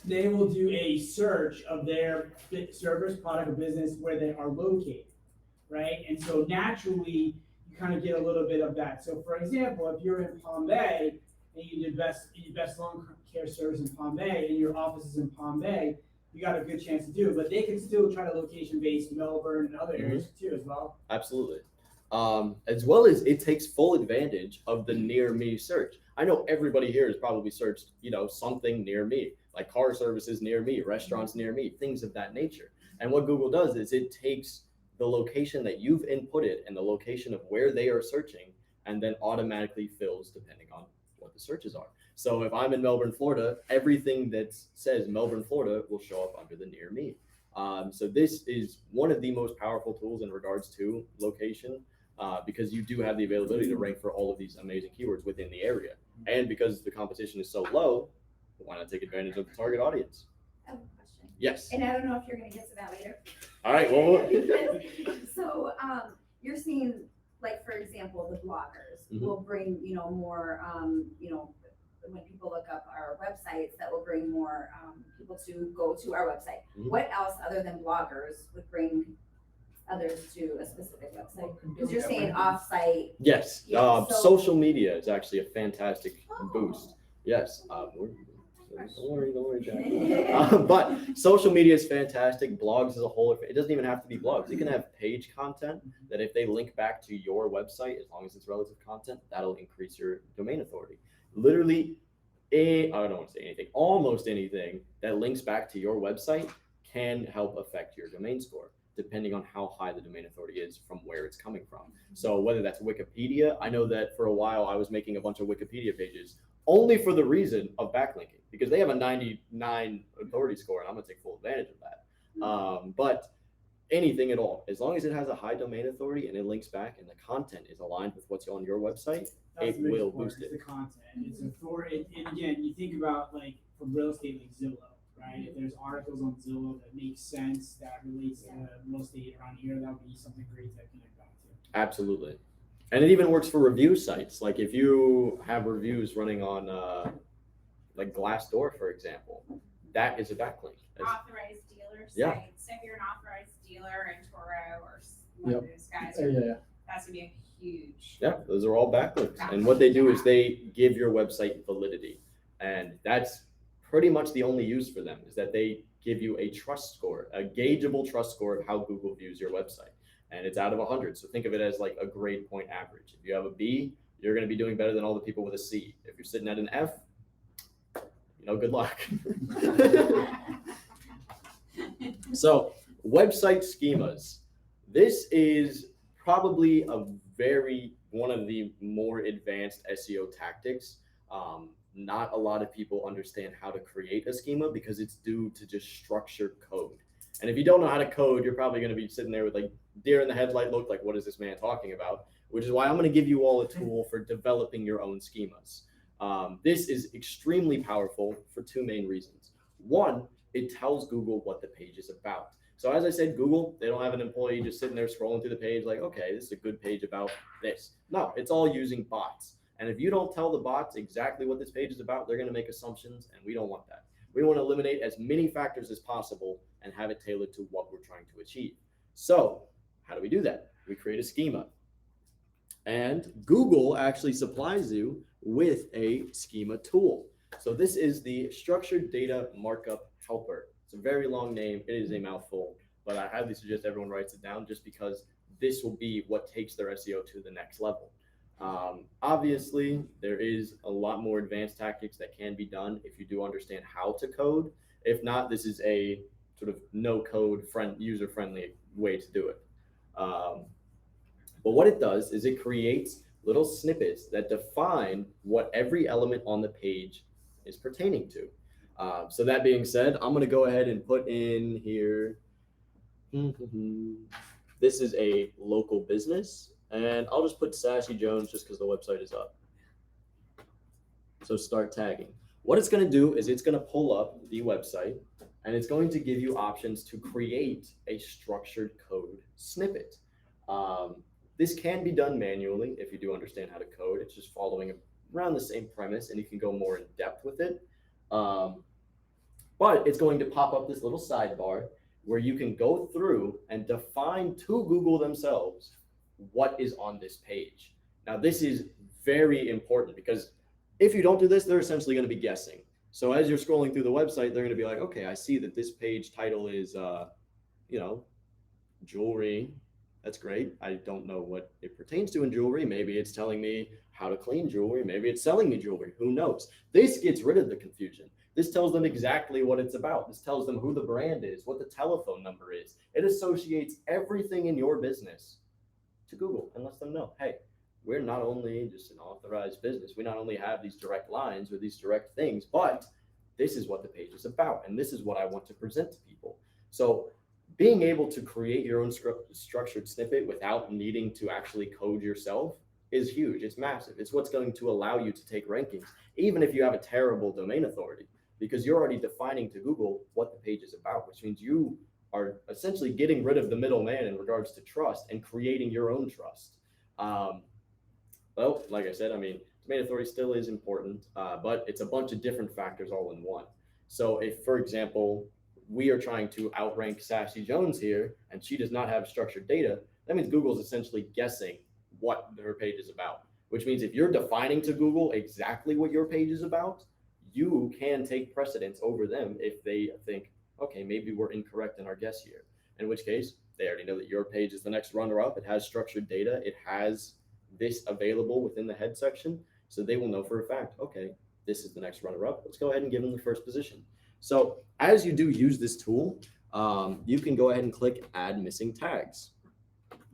they will do a search of their service, product, or business where they are located, right? And so naturally, you kind of get a little bit of that. So for example, if you're in Palm Bay and you do best lawn care service in Palm Bay and your office is in Palm Bay, you got a good chance to do, but they can still try to location-based Melbourne and other areas too as well.
Absolutely. As well as it takes full advantage of the near me search. I know everybody here has probably searched, something near me, like car services near me, restaurants near me, things of that nature. And what Google does is it takes the location that you've inputted and the location of where they are searching, and then automatically fills depending on what the searches are. So if I'm in Melbourne, Florida, everything that says Melbourne, Florida will show up under the near me. So this is one of the most powerful tools in regards to location, because you do have the availability to rank for all of these amazing keywords within the area. And because the competition is so low, why not take advantage of the target audience?
I have a question.
Yes.
And I don't know if you're gonna get to that later.
All right. Well,
So, you're seeing, like, for example, the bloggers
Mhm.
will bring, more, when people look up our websites, that will bring more, people to go to our website.
Mhm.
What else other than bloggers would bring others to a specific website? Because you're saying off-site.
yes.
Yeah, so-
Social media is actually a fantastic boost. Yes. Don't worry, Jack. But social media is fantastic. Blogs as a whole, it doesn't even have to be blogs. You can have page content that if they link back to your website, as long as it's relative content, that'll increase your domain authority. Literally, I don't want to say anything, almost anything that links back to your website can help affect your domain score, depending on how high the domain authority is from where it's coming from. So whether that's Wikipedia, I know that for a while I was making a bunch of Wikipedia pages only for the reason of backlinking, because they have a 99 authority score, and I'm gonna take full advantage of that. But anything at all, as long as it has a high domain authority and it links back and the content is aligned with what's on your website,
That's
it
the
will
biggest part,
boost
is
it.
the content, it's authority, and again, you think about like for real estate like Zillow, right? If there's articles on Zillow that make sense, that relates to real estate around here, that would be something great to connect back to.
Absolutely. And it even works for review sites. Like if you have reviews running on like Glassdoor, for example, that is a backlink.
Authorized dealer
Yeah.
site. So if you're an authorized dealer in Toro or one of those guys,
Yeah.
that's gonna be a huge.
Yeah, those are all backlinks. And what they do is they give your website validity. And that's pretty much the only use for them, is that they give you a trust score, a gaugeable trust score of how Google views your website. And it's out of 100. So think of it as like a grade point average. If you have a B, you're going to be doing better than all the people with a C. If you're sitting at an F, good luck. So website schemas. This is probably one of the more advanced SEO tactics. Not a lot of people understand how to create a schema because it's due to just structured code. And if you don't know how to code, you're probably going to be sitting there with like deer in the headlight look, like, what is this man talking about? Which is why I'm going to give you all a tool for developing your own schemas. This is extremely powerful for two main reasons. One, it tells Google what the page is about. So as I said, Google, they don't have an employee just sitting there scrolling through the page like, okay, this is a good page about this. No, it's all using bots. And if you don't tell the bots exactly what this page is about, they're going to make assumptions, and we don't want that. We want to eliminate as many factors as possible and have it tailored to what we're trying to achieve. So how do we do that? We create a schema. And Google actually supplies you with a schema tool. So this is the Structured Data Markup Helper. It's a very long name. It is a mouthful, but I highly suggest everyone writes it down just because this will be what takes their SEO to the next level. Obviously, there is a lot more advanced tactics that can be done if you do understand how to code. If not, this is a sort of no-code, user-friendly way to do it. But what it does is it creates little snippets that define what every element on the page is pertaining to. So that being said, I'm going to go ahead and put in here. This is a local business, and I'll just put Sassy Jones just because the website is up. So start tagging. What it's going to do is it's going to pull up the website, and it's going to give you options to create a structured code snippet. This can be done manually if you do understand how to code. It's just following around the same premise, and you can go more in depth with it. But it's going to pop up this little sidebar where you can go through and define to Google themselves what is on this page. Now, this is very important because if you don't do this, they're essentially going to be guessing. So as you're scrolling through the website, they're going to be like, okay, I see that this page title is, jewelry. That's great. I don't know what it pertains to in jewelry. Maybe it's telling me how to clean jewelry. Maybe it's selling me jewelry. Who knows? This gets rid of the confusion. This tells them exactly what it's about. This tells them who the brand is, what the telephone number is. It associates everything in your business to Google and lets them know, hey, we're not only just an authorized business. We not only have these direct lines or these direct things, but this is what the page is about. And this is what I want to present to people. So being able to create your own structured snippet without needing to actually code yourself is huge. It's massive. It's what's going to allow you to take rankings, even if you have a terrible domain authority, because you're already defining to Google what the page is about, which means you are essentially getting rid of the middleman in regards to trust and creating your own trust. Well, like I said, I mean, domain authority still is important, but it's a bunch of different factors all in one. So if, for example, we are trying to outrank Sassy Jones here, and she does not have structured data, that means Google's essentially guessing what her page is about, which means if you're defining to Google exactly what your page is about, you can take precedence over them if they think, okay, maybe we're incorrect in our guess here, in which case they already know that your page is the next runner-up. It has structured data. It has this available within the head section. So they will know for a fact, okay, this is the next runner-up. Let's go ahead and give them the first position. So as you do use this tool, you can go ahead and click add missing tags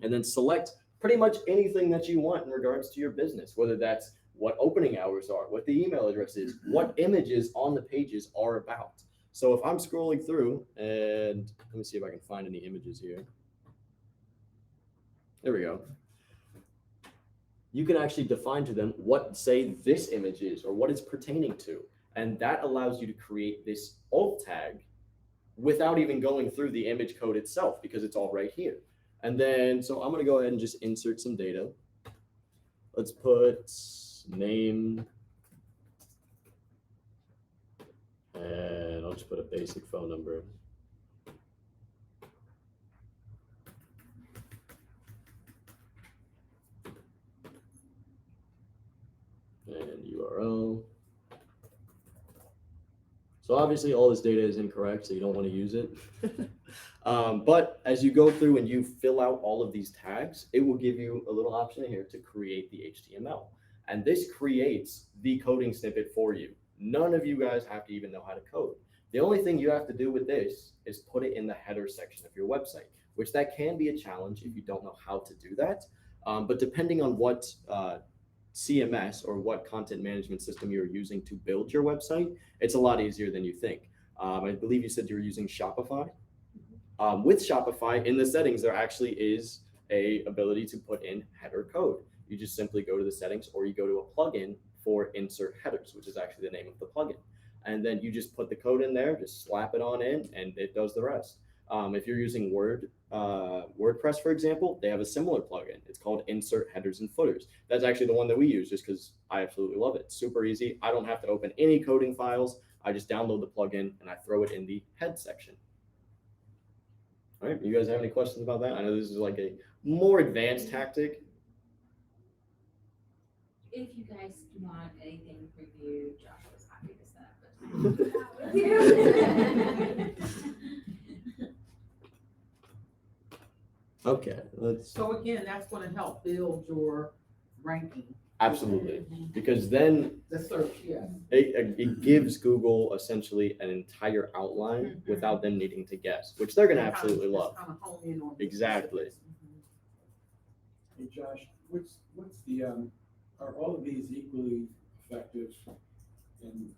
and then select pretty much anything that you want in regards to your business, whether that's what opening hours are, what the email address is, what images on the pages are about. So if I'm scrolling through, and let me see if I can find any images here. There we go. You can actually define to them what, say, this image is or what it's pertaining to. And that allows you to create this alt tag without even going through the image code itself, because it's all right here. And then, so I'm going to go ahead and just insert some data. Let's put name, and I'll just put a basic phone number. And URL. So obviously all this data is incorrect, so you don't want to use it. But as you go through and you fill out all of these tags, it will give you a little option here to create the HTML. And this creates the coding snippet for you. None of you guys have to even know how to code. The only thing you have to do with this is put it in the header section of your website, which that can be a challenge if you don't know how to do that. But depending on what CMS or what content management system you're using to build your website, it's a lot easier than you think. I believe you said you were using Shopify. With Shopify, in the settings, there actually is a ability to put in header code. You just simply go to the settings, or you go to a plugin for insert headers, which is actually the name of the plugin. And then you just put the code in there, just slap it on in, and it does the rest. If you're using WordPress, for example, they have a similar plugin. It's called Insert Headers and Footers. That's actually the one that we use just because I absolutely love it. It's super easy. I don't have to open any coding files. I just download the plugin and I throw it in the head section. All right, you guys have any questions about that? I know this is like a more advanced tactic.
If you guys want anything reviewed, Josh was happy to set up a time with you.
Okay, let's.
So again, that's going to help build your ranking.
Absolutely, because then
The search, yes.
it gives Google essentially an entire outline without them needing to guess, which they're going to absolutely love.
Kind of hone in on the
Exactly.
specifics.
Hey Josh, what's the, are all of these equally effective in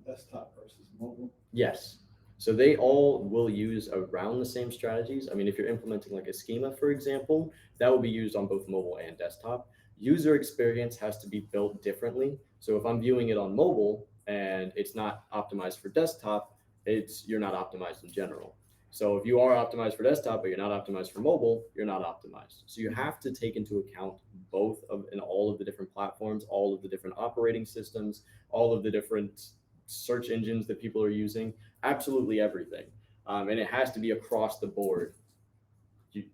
desktop versus mobile?
Yes. So they all will use around the same strategies. I mean, if you're implementing like a schema, for example, that will be used on both mobile and desktop. User experience has to be built differently. So if I'm viewing it on mobile and it's not optimized for desktop, you're not optimized in general. So if you are optimized for desktop, but you're not optimized for mobile, you're not optimized. So you have to take into account both in all of the different platforms, all of the different operating systems, all of the different search engines that people are using, absolutely everything. And it has to be across the board,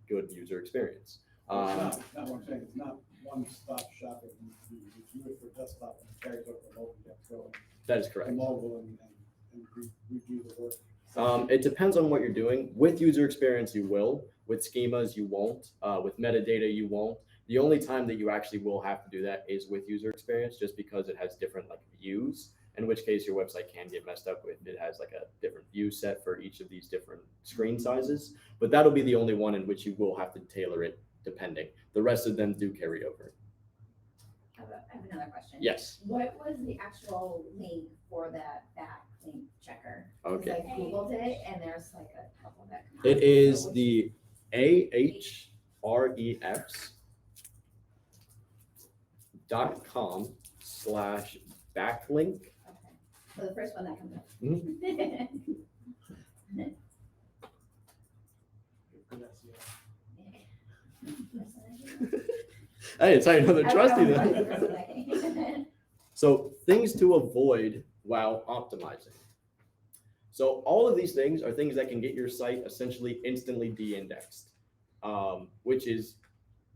good user experience.
Not what I'm saying, it's not one-stop shopping. You do it for desktop and it carries over to mobile, you have to go
That is correct.
mobile and review the work.
It depends on what you're doing. With user experience, you will. With schemas, you won't. With metadata, you won't. The only time that you actually will have to do that is with user experience, just because it has different like views, in which case your website can get messed up with. It has like a different view set for each of these different screen sizes, but that'll be the only one in which you will have to tailor it depending. The rest of them do carry over.
I have another question.
Yes.
What was the actual link for that backlink checker? 'Cause
Okay.
I Googled it and there's like a couple that come up.
It is
So which-
the ahrefs.com/backlink.
Okay. So the first one that comes up.
Good SEO.
Hey, it's how you know they're
I
trusty
don't know
then.
what it is.
So things to avoid while optimizing. So all of these things are things that can get your site essentially instantly de-indexed, which is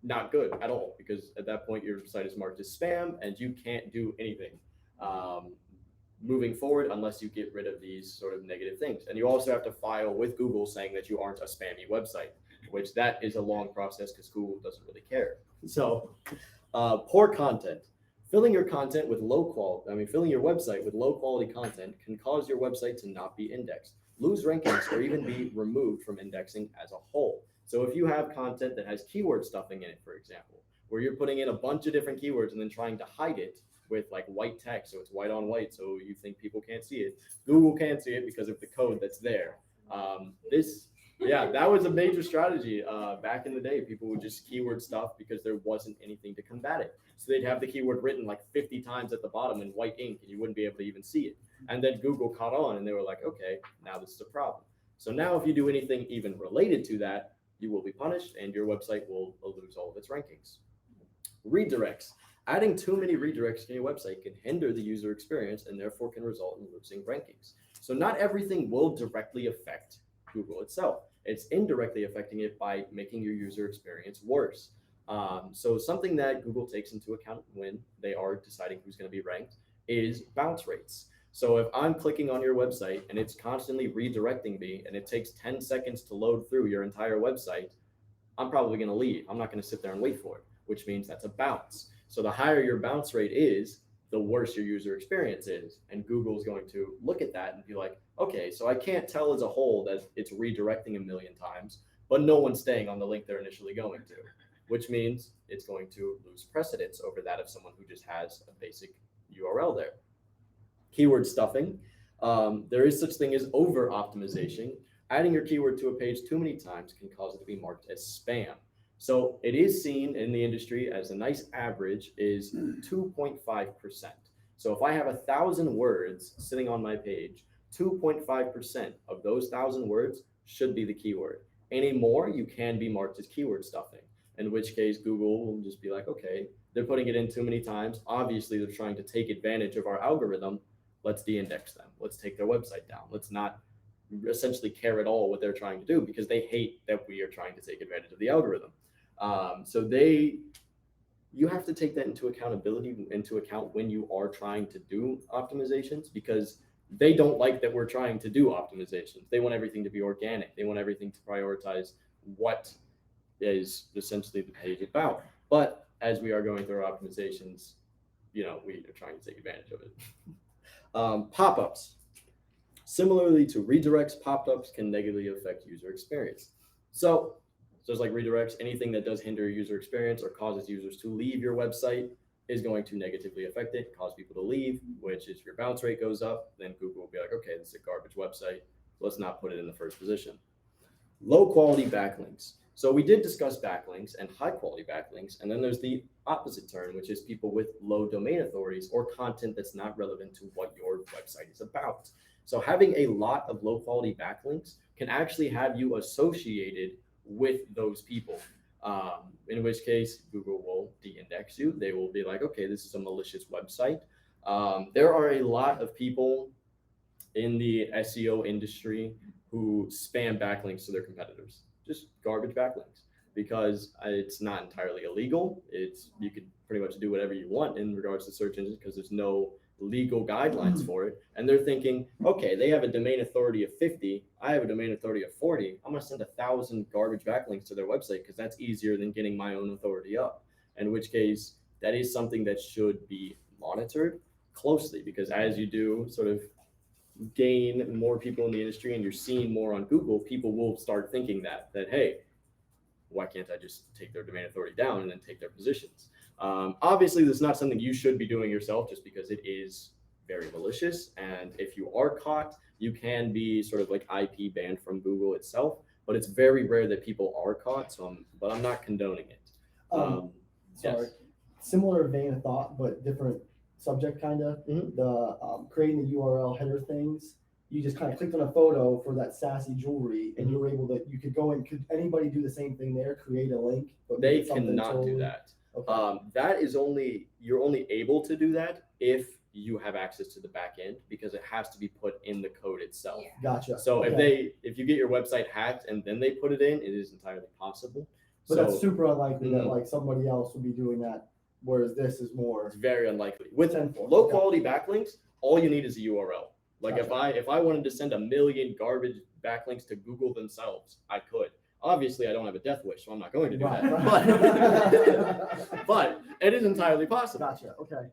not good at all, because at that point your site is marked as spam and you can't do anything moving forward unless you get rid of these sort of negative things. And you also have to file with Google saying that you aren't a spammy website, which that is a long process because Google doesn't really care. So poor content. Filling your website with low quality content can cause your website to not be indexed, lose rankings, or even be removed from indexing as a whole. So if you have content that has keyword stuffing in it, for example, where you're putting in a bunch of different keywords and then trying to hide it with like white text, so it's white on white, so you think people can't see it, Google can't see it because of the code that's there. That was a major strategy back in the day. People would just keyword stuff because there wasn't anything to combat it. So they'd have the keyword written like 50 times at the bottom in white ink and you wouldn't be able to even see it. And then Google caught on and they were like, okay, now this is a problem. So now if you do anything even related to that, you will be punished and your website will lose all of its rankings. Redirects. Adding too many redirects to your website can hinder the user experience and therefore can result in losing rankings. So not everything will directly affect Google itself. It's indirectly affecting it by making your user experience worse. So something that Google takes into account when they are deciding who's going to be ranked is bounce rates. So if I'm clicking on your website and it's constantly redirecting me and it takes 10 seconds to load through your entire website, I'm probably going to leave. I'm not going to sit there and wait for it, which means that's a bounce. So the higher your bounce rate is, the worse your user experience is. And Google's going to look at that and be like, okay, so I can't tell as a whole that it's redirecting a million times, but no one's staying on the link they're initially going to, which means it's going to lose precedence over that of someone who just has a basic URL there. Keyword stuffing. There is such thing as over optimization. Adding your keyword to a page too many times can cause it to be marked as spam. So it is seen in the industry as a nice average is 2.5%. So if I have 1,000 words sitting on my page, 2.5% of those 1,000 words should be the keyword. Any more, you can be marked as keyword stuffing, in which case Google will just be like, okay, they're putting it in too many times. Obviously, they're trying to take advantage of our algorithm. Let's de-index them. Let's take their website down. Let's not essentially care at all what they're trying to do because they hate that we are trying to take advantage of the algorithm. You have to take that into account when you are trying to do optimizations, because they don't like that we're trying to do optimizations. They want everything to be organic. They want everything to prioritize what is essentially the page about. But as we are going through our optimizations, we are trying to take advantage of it. Pop-ups. Similarly to redirects, pop-ups can negatively affect user experience. So just like redirects, anything that does hinder user experience or causes users to leave your website is going to negatively affect it, cause people to leave, which is your bounce rate goes up, then Google will be like, okay, this is a garbage website. Let's not put it in the first position. Low quality backlinks. So we did discuss backlinks and high quality backlinks, and then there's the opposite term, which is people with low domain authorities or content that's not relevant to what your website is about. So having a lot of low quality backlinks can actually have you associated with those people, in which case Google will de-index you. They will be like, okay, this is a malicious website. There are a lot of people in the SEO industry who spam backlinks to their competitors, just garbage backlinks, because it's not entirely illegal. You can pretty much do whatever you want in regards to search engines because there's no legal guidelines for it, and they're thinking, okay, they have a domain authority of 50, I have a domain authority of 40, I'm gonna send 1,000 garbage backlinks to their website because that's easier than getting my own authority up. In which case, that is something that should be monitored closely, because as you do sort of gain more people in the industry and you're seeing more on Google, people will start thinking that hey, why can't I just take their domain authority down and then take their positions? Obviously, this is not something you should be doing yourself, just because it is very malicious. And if you are caught, you can be sort of like IP banned from Google itself. But it's very rare that people are caught. But I'm not condoning it.
Sorry.
Yes.
Similar vein of thought, but different subject kind of. The creating the URL header things. You just kind of clicked on a photo for that sassy jewelry, and you were able to. You could go and could anybody do the same thing there? Create a link. But
They
make it something
cannot do
totally-
that.
Okay.
That is you're only able to do that if you have access to the back end, because it has to be put in the code itself.
Yeah.
Gotcha.
So
Okay.
if you get your website hacked and then they put it in, it is entirely possible.
But
So
that's super unlikely that
Mhm.
like somebody else would be doing that, whereas this is more.
it's very unlikely. With
Tenfold.
low
Okay.
quality backlinks, all you need is a URL. Like
Gotcha.
if I wanted to send 1 million garbage backlinks to Google themselves, I could. Obviously, I don't have a death wish, so I'm not going to do
Right.
that. But it is entirely possible.
Gotcha. Okay.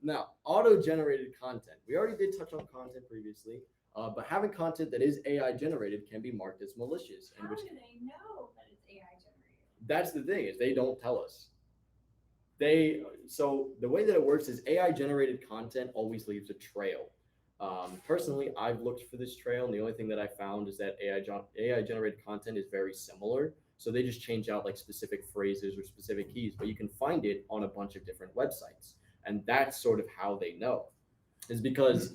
Now, auto-generated content. We already did touch on content previously, but having content that is AI generated can be marked as malicious.
How do they know that it's AI generated?
That's the thing, is they don't tell us. So the way that it works is AI generated content always leaves a trail. Personally, I've looked for this trail, and the only thing that I found is that AI generated content is very similar. So they just change out like specific phrases or specific keys, but you can find it on a bunch of different websites. And that's sort of how they know, is because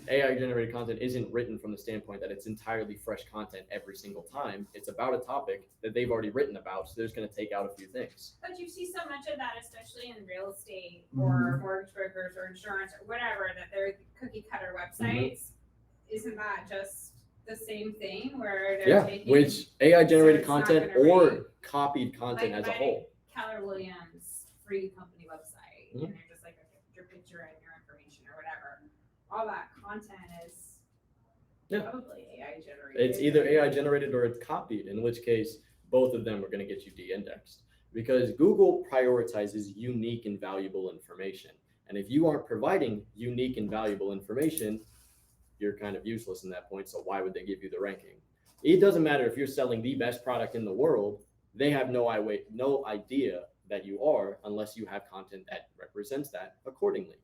AI generated content isn't written from the standpoint that it's entirely fresh content every single time. It's about a topic that they've already written about, so they're just going to take out a few things.
But you see so much of that, especially in real estate or mortgage brokers or insurance or whatever, that they're cookie cutter websites. Isn't that just the same thing where they're taking
which AI generated
so it's not
content
gonna
or
read.
copied content
Like
as a
my
whole.
Keller Williams free company website,
Mhm.
and they're just like, okay, put your picture and your information or whatever. All that content is
Yeah.
probably AI generated.
It's either AI generated or it's copied, in which case both of them are going to get you de-indexed, because Google prioritizes unique and valuable information. And if you aren't providing unique and valuable information, you're kind of useless in that point. So why would they give you the ranking? It doesn't matter if you're selling the best product in the world. They have no idea that you are, unless you have content that represents that accordingly.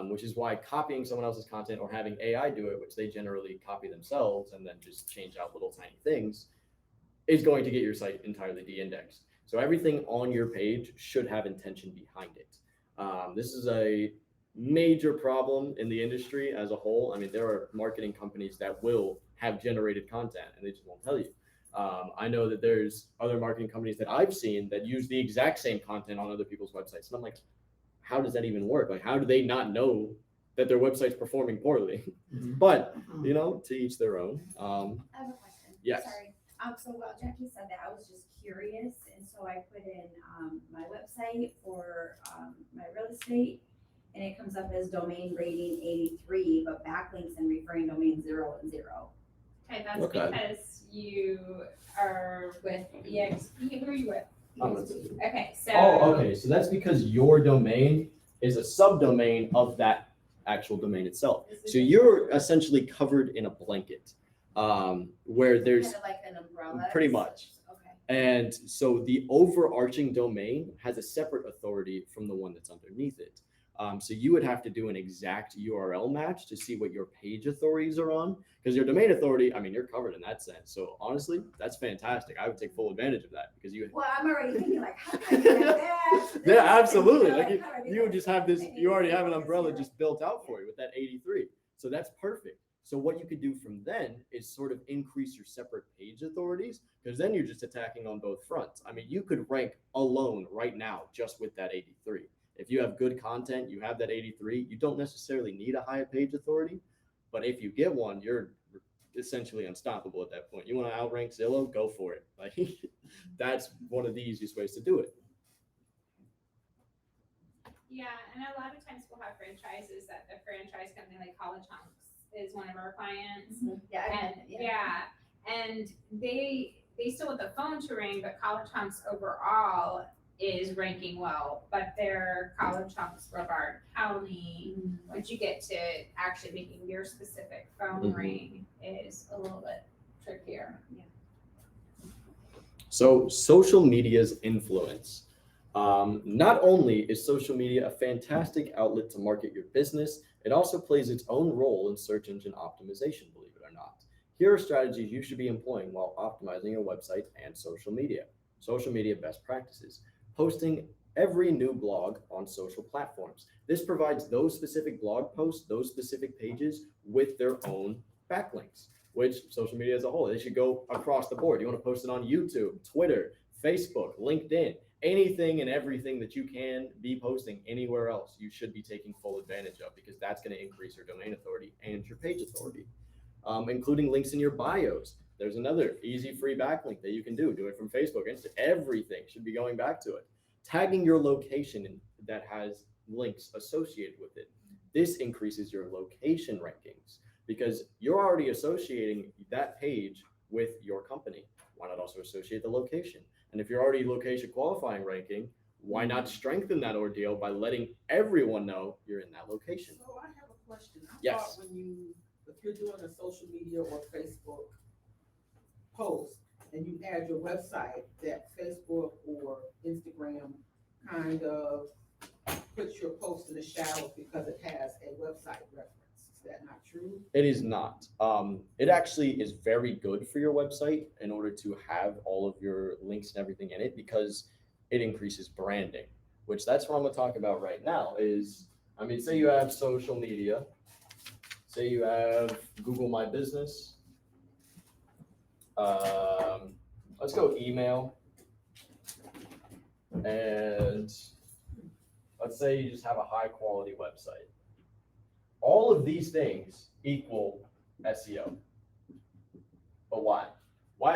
Which is why copying someone else's content or having AI do it, which they generally copy themselves and then just change out little tiny things, is going to get your site entirely de-indexed. So everything on your page should have intention behind it. This is a major problem in the industry as a whole. I mean, there are marketing companies that will have generated content and they just won't tell you. I know that there's other marketing companies that I've seen that use the exact same content on other people's websites. And I'm like, how does that even work? Like, how do they not know that their website's performing poorly? But, to each their own.
I have a question.
Yes.
Sorry. So while Jackie said that, I was just curious, and so I put in my website for my real estate, and it comes up as domain rating 83, but backlinks and referring domain 0 and 0.
Okay, that's
Okay.
because you are with EXP. Who are you with? Okay, so.
Oh, okay. So that's because your domain is a subdomain of that actual domain itself. So you're essentially covered in a blanket, where there's
Kind of like an umbrella.
pretty much.
Okay.
And so the overarching domain has a separate authority from the one that's underneath it. So you would have to do an exact URL match to see what your page authorities are on, because your domain authority, I mean, you're covered in that sense. So honestly, that's fantastic. I would take full advantage of that, because you.
Well, I'm already thinking like, how can I get that?
Yeah, absolutely. Like
how do I do
you would
that?
just have this, you already have an umbrella
0.
just built out for you with that 83. So that's perfect. So what you could do from then is sort of increase your separate page authorities, because then you're just attacking on both fronts. I mean, you could rank alone right now just with that 83. If you have good content, you have that 83, you don't necessarily need a high page authority. But if you get one, you're essentially unstoppable at that point. You want to outrank Zillow, go for it. Like that's one of the easiest ways to do it.
Yeah, and a lot of times we'll have franchises that the franchise company, like College Hunks is one of our clients.
Yeah,
And and they still want the phone to ring, but College Hunks overall is ranking well, but their College Hunks Brevard County, once you get to actually making your specific phone ring is a little bit trickier.
So social media's influence. Not only is social media a fantastic outlet to market your business, it also plays its own role in search engine optimization, believe it or not. Here are strategies you should be employing while optimizing your website and social media. Social media best practices. Posting every new blog on social platforms. This provides those specific blog posts, those specific pages with their own backlinks, which social media as a whole, they should go across the board. You want to post it on YouTube, Twitter, Facebook, LinkedIn, anything and everything that you can be posting anywhere else, you should be taking full advantage of, because that's going to increase your domain authority and your page authority. Including links in your bios. There's another easy free backlink that you can do. Do it from Facebook, Insta, everything should be going back to it. Tagging your location that has links associated with it. This increases your location rankings because you're already associating that page with your company. Why not also associate the location? And if you're already location qualifying ranking, why not strengthen that ordeal by letting everyone know you're in that location?
So I have a question. I
Yes.
thought if you're doing a social media or Facebook post and you add your website, that Facebook or Instagram kind of puts your post in the shadows because it has a website reference. Is that not true?
It is not. It actually is very good for your website in order to have all of your links and everything in it, because it increases branding, which that's what I'm going to talk about right now is, I mean, say you have social media, say you have Google My Business, let's go email, and let's say you just have a high quality website. All of these things equal SEO. But why?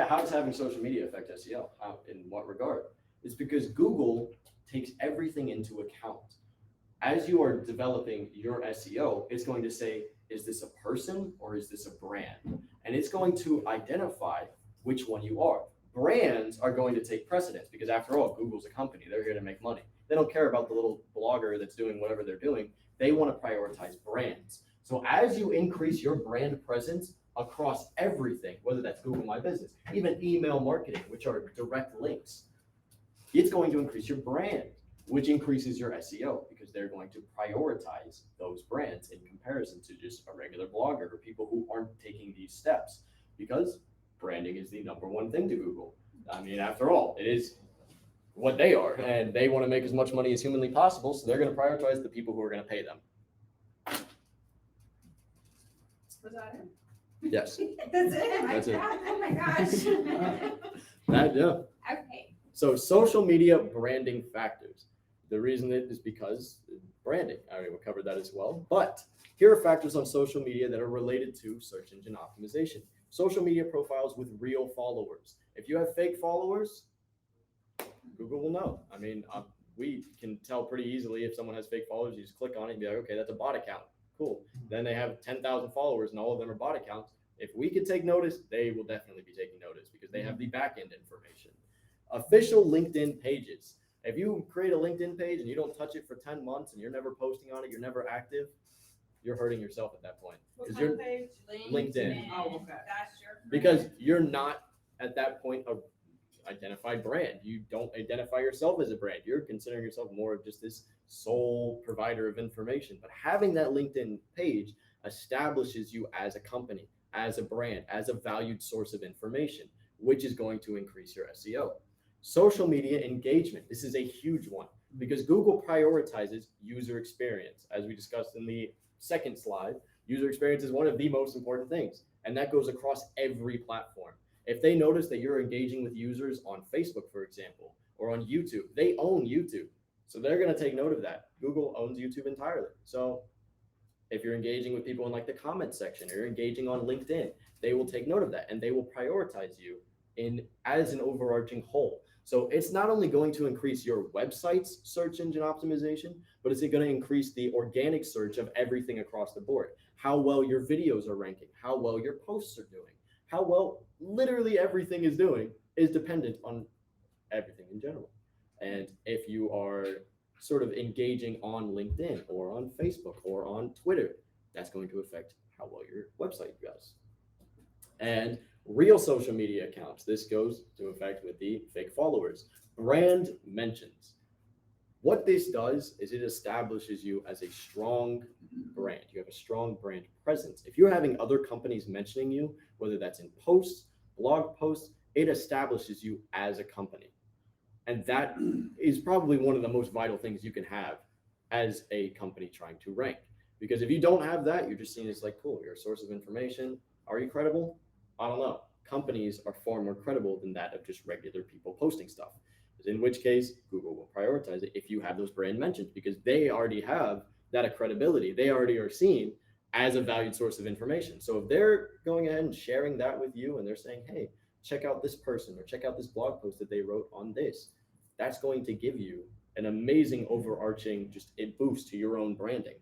How does having social media affect SEO? How, in what regard? It's because Google takes everything into account. As you are developing your SEO, it's going to say, is this a person or is this a brand? And it's going to identify which one you are. Brands are going to take precedence because after all, Google's a company. They're here to make money. They don't care about the little blogger that's doing whatever they're doing. They want to prioritize brands. So as you increase your brand presence across everything, whether that's Google My Business, even email marketing, which are direct links, it's going to increase your brand, which increases your SEO because they're going to prioritize those brands in comparison to just a regular blogger or people who aren't taking these steps, because branding is the #1 thing to Google. I mean, after all, it is what they are, and they want to make as much money as humanly possible, so they're going to prioritize the people who are going to pay them.
Was that it?
Yes.
That's it.
That's it.
Oh my gosh.
Okay.
So social media branding factors. The reason it is because branding. I mean, we covered that as well. But here are factors on social media that are related to search engine optimization. Social media profiles with real followers. If you have fake followers, Google will know. I mean, we can tell pretty easily if someone has fake followers. You just click on it and be like, okay, that's a bot account. Cool. Then they have 10,000 followers and all of them are bot accounts. If we could take notice, they will definitely be taking notice because they have the back-end information. Official LinkedIn pages. If you create a LinkedIn page and you don't touch it for 10 months and you're never posting on it, you're never active, you're hurting yourself at that point.
What
You're
kind of page?
LinkedIn.
Oh, okay.
That's your.
Because you're not at that point a identified brand. You don't identify yourself as a brand. You're considering yourself more of just this sole provider of information. But having that LinkedIn page establishes you as a company, as a brand, as a valued source of information, which is going to increase your SEO. Social media engagement. This is a huge one because Google prioritizes user experience. As we discussed in the second slide, user experience is one of the most important things, and that goes across every platform. If they notice that you're engaging with users on Facebook, for example, or on YouTube, they own YouTube. So they're going to take note of that. Google owns YouTube entirely. So if you're engaging with people in like the comment section or you're engaging on LinkedIn, they will take note of that and they will prioritize you in as an overarching whole. So it's not only going to increase your website's search engine optimization, but it's going to increase the organic search of everything across the board. How well your videos are ranking, how well your posts are doing, how well literally everything is doing is dependent on everything in general. And if you are sort of engaging on LinkedIn or on Facebook or on Twitter, that's going to affect how well your website does. And real social media accounts, this goes to effect with the fake followers. Brand mentions. What this does is it establishes you as a strong brand. You have a strong brand presence. If you're having other companies mentioning you, whether that's in posts, blog posts, it establishes you as a company. And that is probably one of the most vital things you can have as a company trying to rank. Because if you don't have that, you're just seen as like, cool, you're a source of information. Are you credible? I don't know. Companies are far more credible than that of just regular people posting stuff. In which case, Google will prioritize it if you have those brand mentions, because they already have that credibility. They already are seen as a valued source of information. So if they're going ahead and sharing that with you and they're saying, hey, check out this person or check out this blog post that they wrote on this, that's going to give you an amazing overarching just a boost to your own branding.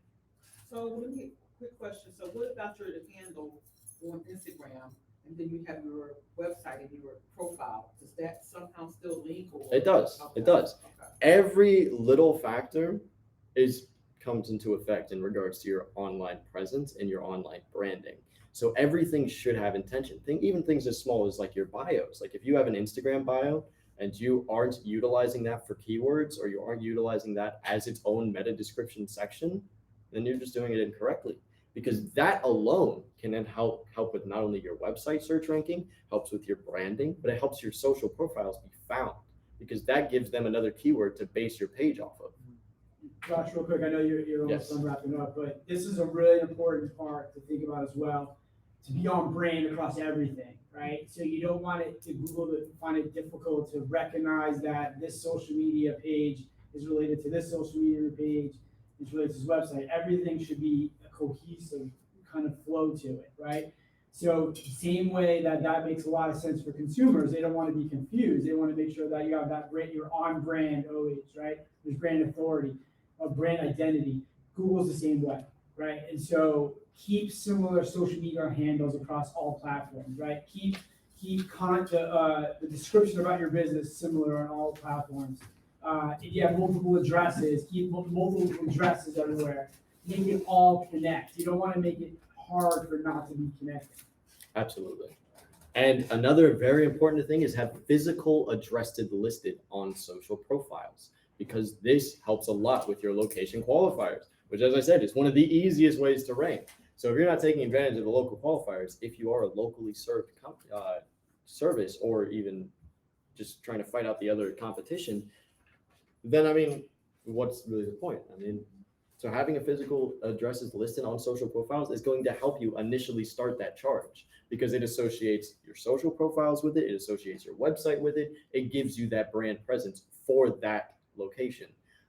So let me, quick question. So what about your handle on Instagram? And then you have your website and your profile. Does that somehow still link? Or?
It does.
Okay.
It does.
Okay.
Every little factor comes into effect in regards to your online presence and your online branding. So everything should have intention. Even things as small as like your bios. Like if you have an Instagram bio and you aren't utilizing that for keywords, or you aren't utilizing that as its own meta description section, then you're just doing it incorrectly. Because that alone can then help with not only your website search ranking, helps with your branding, but it helps your social profiles be found, because that gives them another keyword to base your page off of.
Josh, real quick, I know you're almost done wrapping up, but this is a really important part to think about as well, to be on brand across everything, right? So you don't want it to Google to find it difficult to recognize that this social media page is related to this social media page, is related to this website. Everything should be a cohesive kind of flow to it, right? So same way that makes a lot of sense for consumers. They don't want to be confused. They want to make sure that you have that brand, you're on brand always, right? There's brand authority, brand identity. Google's the same way, right? And so keep similar social media handles across all platforms, right? Keep the description about your business similar on all platforms. If you have multiple addresses, keep multiple addresses everywhere. Make it all connect. You don't want to make it hard for not to be connected.
Absolutely. And another very important thing is have physical addresses listed on social profiles, because this helps a lot with your location qualifiers, which, as I said, is one of the easiest ways to rank. So if you're not taking advantage of the local qualifiers, if you are a locally served service, or even just trying to fight out the other competition, then I mean, what's really the point? I mean, so having a physical addresses listed on social profiles is going to help you initially start that charge, because it associates your social profiles with it, it associates your website with it, it gives you that brand presence for that location.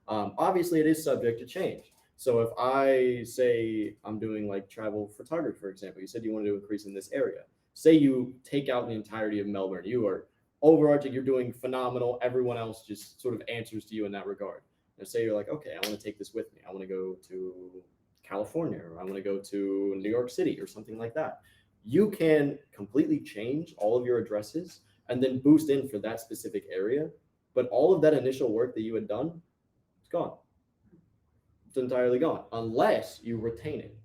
Obviously, it is subject to change. So if I say I'm doing like travel photography, for example, you said you wanted to increase in this area. Say you take out the entirety of Melbourne, you are overarching, you're doing phenomenal. Everyone else just sort of answers to you in that regard. And say you're like, okay, I want to take this with me. I want to go to California, or I want to go to New York City or something like that. You can completely change all of your addresses and then boost in for that specific area. But all of that initial work that you had done, it's gone. It's entirely gone, unless you retain it.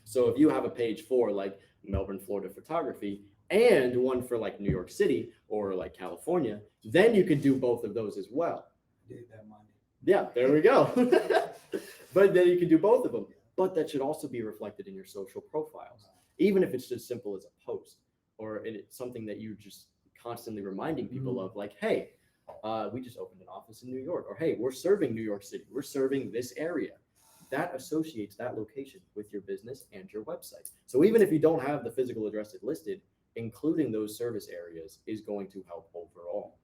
So if you have a page for like Melbourne, Florida photography, and one for like New York City or like California, then you can do both of those as well.
Did that Monday.
Yeah, there we go. But then you can do both of them. But that should also be reflected in your social profiles, even if it's just simple as a post, or it's something that you're just constantly reminding people of, like, hey, we just opened an office in New York, or hey, we're serving New York City, we're serving this area. That associates that location with your business and your website. So even if you don't have the physical address listed, including those service areas is going to help overall.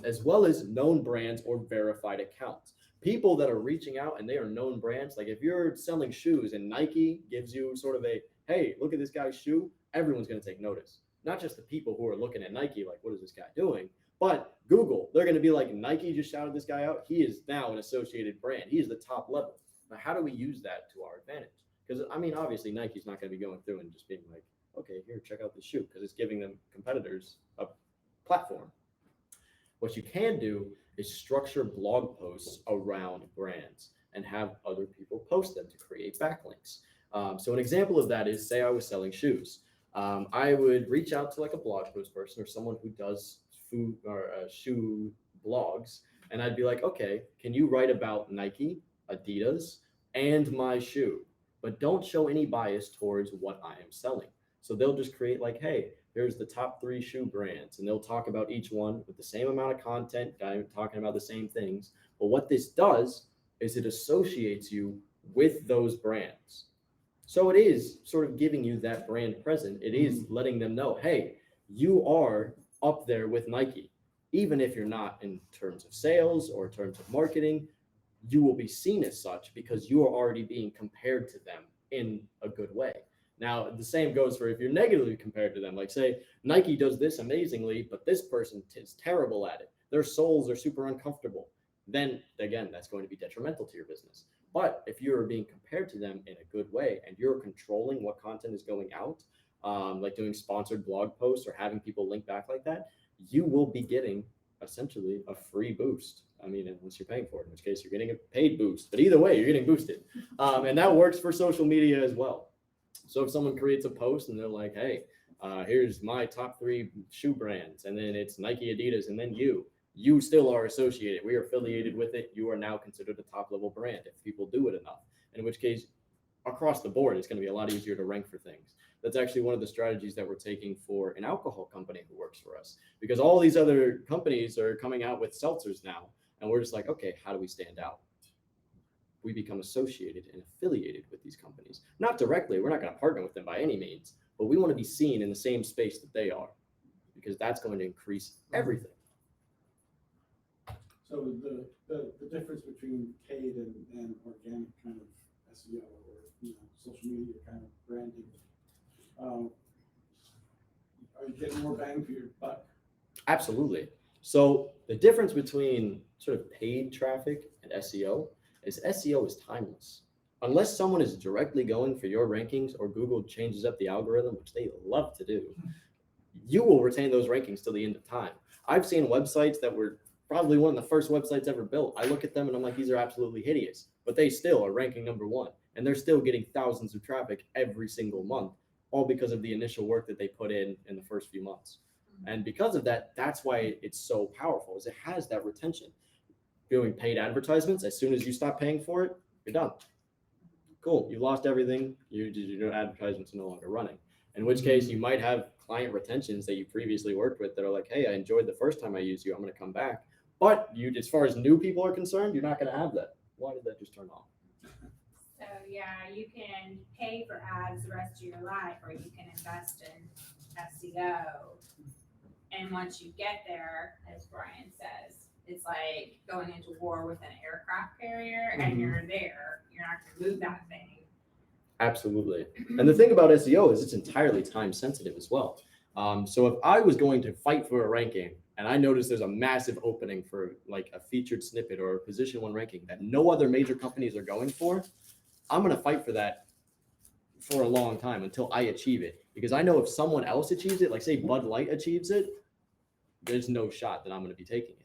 As well as known brands or verified accounts. People that are reaching out and they are known brands, like if you're selling shoes and Nike gives you sort of a, hey, look at this guy's shoe, everyone's going to take notice. Not just the people who are looking at Nike, like, what is this guy doing? But Google, they're going to be like, Nike just shouted this guy out. He is now an associated brand. He is the top level. Now, how do we use that to our advantage? Because, I mean, obviously, Nike's not going to be going through and just being like, okay, here, check out this shoe, because it's giving them competitors a platform. What you can do is structure blog posts around brands and have other people post them to create backlinks. So an example of that is, say I was selling shoes. I would reach out to like a blog post person or someone who does food or shoe blogs, and I'd be like, okay, can you write about Nike, Adidas, and my shoe, but don't show any bias towards what I am selling. So they'll just create like, hey, here's the top 3 shoe brands, and they'll talk about each one with the same amount of content, talking about the same things. But what this does is it associates you with those brands. So it is sort of giving you that brand present. It is letting them know, hey, you are up there with Nike. Even if you're not in terms of sales or in terms of marketing, you will be seen as such because you are already being compared to them in a good way. Now, the same goes for if you're negatively compared to them. Like, say, Nike does this amazingly, but this person is terrible at it. Their soles are super uncomfortable. Then, again, that's going to be detrimental to your business. But if you're being compared to them in a good way and you're controlling what content is going out, like doing sponsored blog posts or having people link back like that, you will be getting essentially a free boost. I mean, unless you're paying for it, in which case you're getting a paid boost. But either way, you're getting boosted. And that works for social media as well. So if someone creates a post and they're like, hey, here's my top 3 shoe brands, and then it's Nike, Adidas, and then you still are associated. We are affiliated with it. You are now considered a top level brand if people do it enough. In which case, across the board, it's going to be a lot easier to rank for things. That's actually one of the strategies that we're taking for an alcohol company who works for us, because all these other companies are coming out with seltzers now. And we're just like, okay, how do we stand out? We become associated and affiliated with these companies. Not directly, we're not going to partner with them by any means, but we want to be seen in the same space that they are, because that's going to increase everything.
So the difference between paid and organic kind of SEO or social media kind of branding, are you getting more bang for your buck?
Absolutely. So the difference between sort of paid traffic and SEO is SEO is timeless. Unless someone is directly going for your rankings or Google changes up the algorithm, which they love to do, you will retain those rankings till the end of time. I've seen websites that were probably one of the first websites ever built. I look at them and I'm like, these are absolutely hideous, but they still are ranking #1, and they're still getting thousands of traffic every single month, all because of the initial work that they put in the first few months. And because of that, that's why it's so powerful, is it has that retention. Doing paid advertisements, as soon as you stop paying for it, you're done. Cool, you lost everything. Your advertisements are no longer running. In which case, you might have client retentions that you previously worked with that are like, hey, I enjoyed the first time I used you, I'm going to come back. But you, as far as new people are concerned, you're not going to have that. Why did that just turn off?
So yeah, you can pay for ads the rest of your life, or you can invest in SEO. And once you get there, as Brian says, it's like going into war with an aircraft carrier, and you're there. You're not going to move that thing.
Absolutely. And the thing about SEO is it's entirely time sensitive as well. So if I was going to fight for a ranking and I notice there's a massive opening for like a featured snippet or a position 1 ranking that no other major companies are going for, I'm going to fight for that for a long time until I achieve it. Because I know if someone else achieves it, like say Bud Light achieves it, there's no shot that I'm going to be taking it.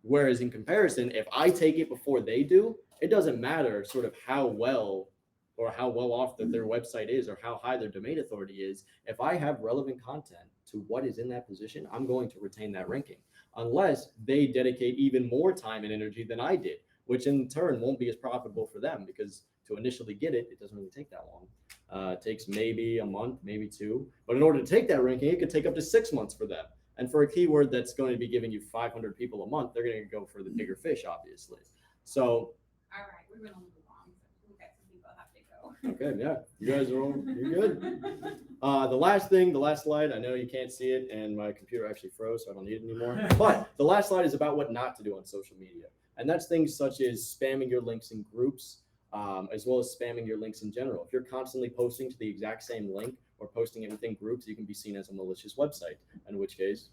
Whereas in comparison, if I take it before they do, it doesn't matter sort of how well or how well off that their website is or how high their domain authority is. If I have relevant content to what is in that position, I'm going to retain that ranking unless they dedicate even more time and energy than I did, which in turn won't be as profitable for them, because to initially get it, it doesn't really take that long. It takes maybe a month, maybe 2. But in order to take that ranking, it could take up to 6 months for them. And for a keyword that's going to be giving you 500 people a month, they're going to go for the bigger fish, obviously. So.
All right, we're going to move on. We've got some people have to go.
Okay, yeah, you guys are all, you're good. The last slide, I know you can't see it and my computer actually froze, so I don't need it anymore. But the last slide is about what not to do on social media. And that's things such as spamming your links in groups, as well as spamming your links in general. If you're constantly posting to the exact same link or posting it within groups, you can be seen as a malicious website, in which case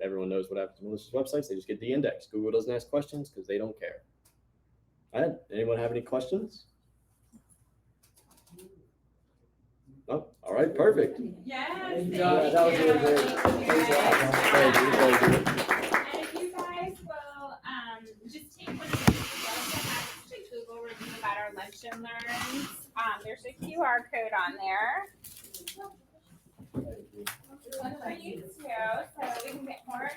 everyone knows what happens to malicious websites, they just get de-indexed. Google doesn't ask questions because they don't care. All right, anyone have any questions? No? All right, perfect.
Yes,
Yeah, that was really great. Thanks a lot.
Thank you, thank you.
And if you guys will, just take one of these, we also have to Google review about our lunch and learns. There's a QR code on there. For you too, so we can get more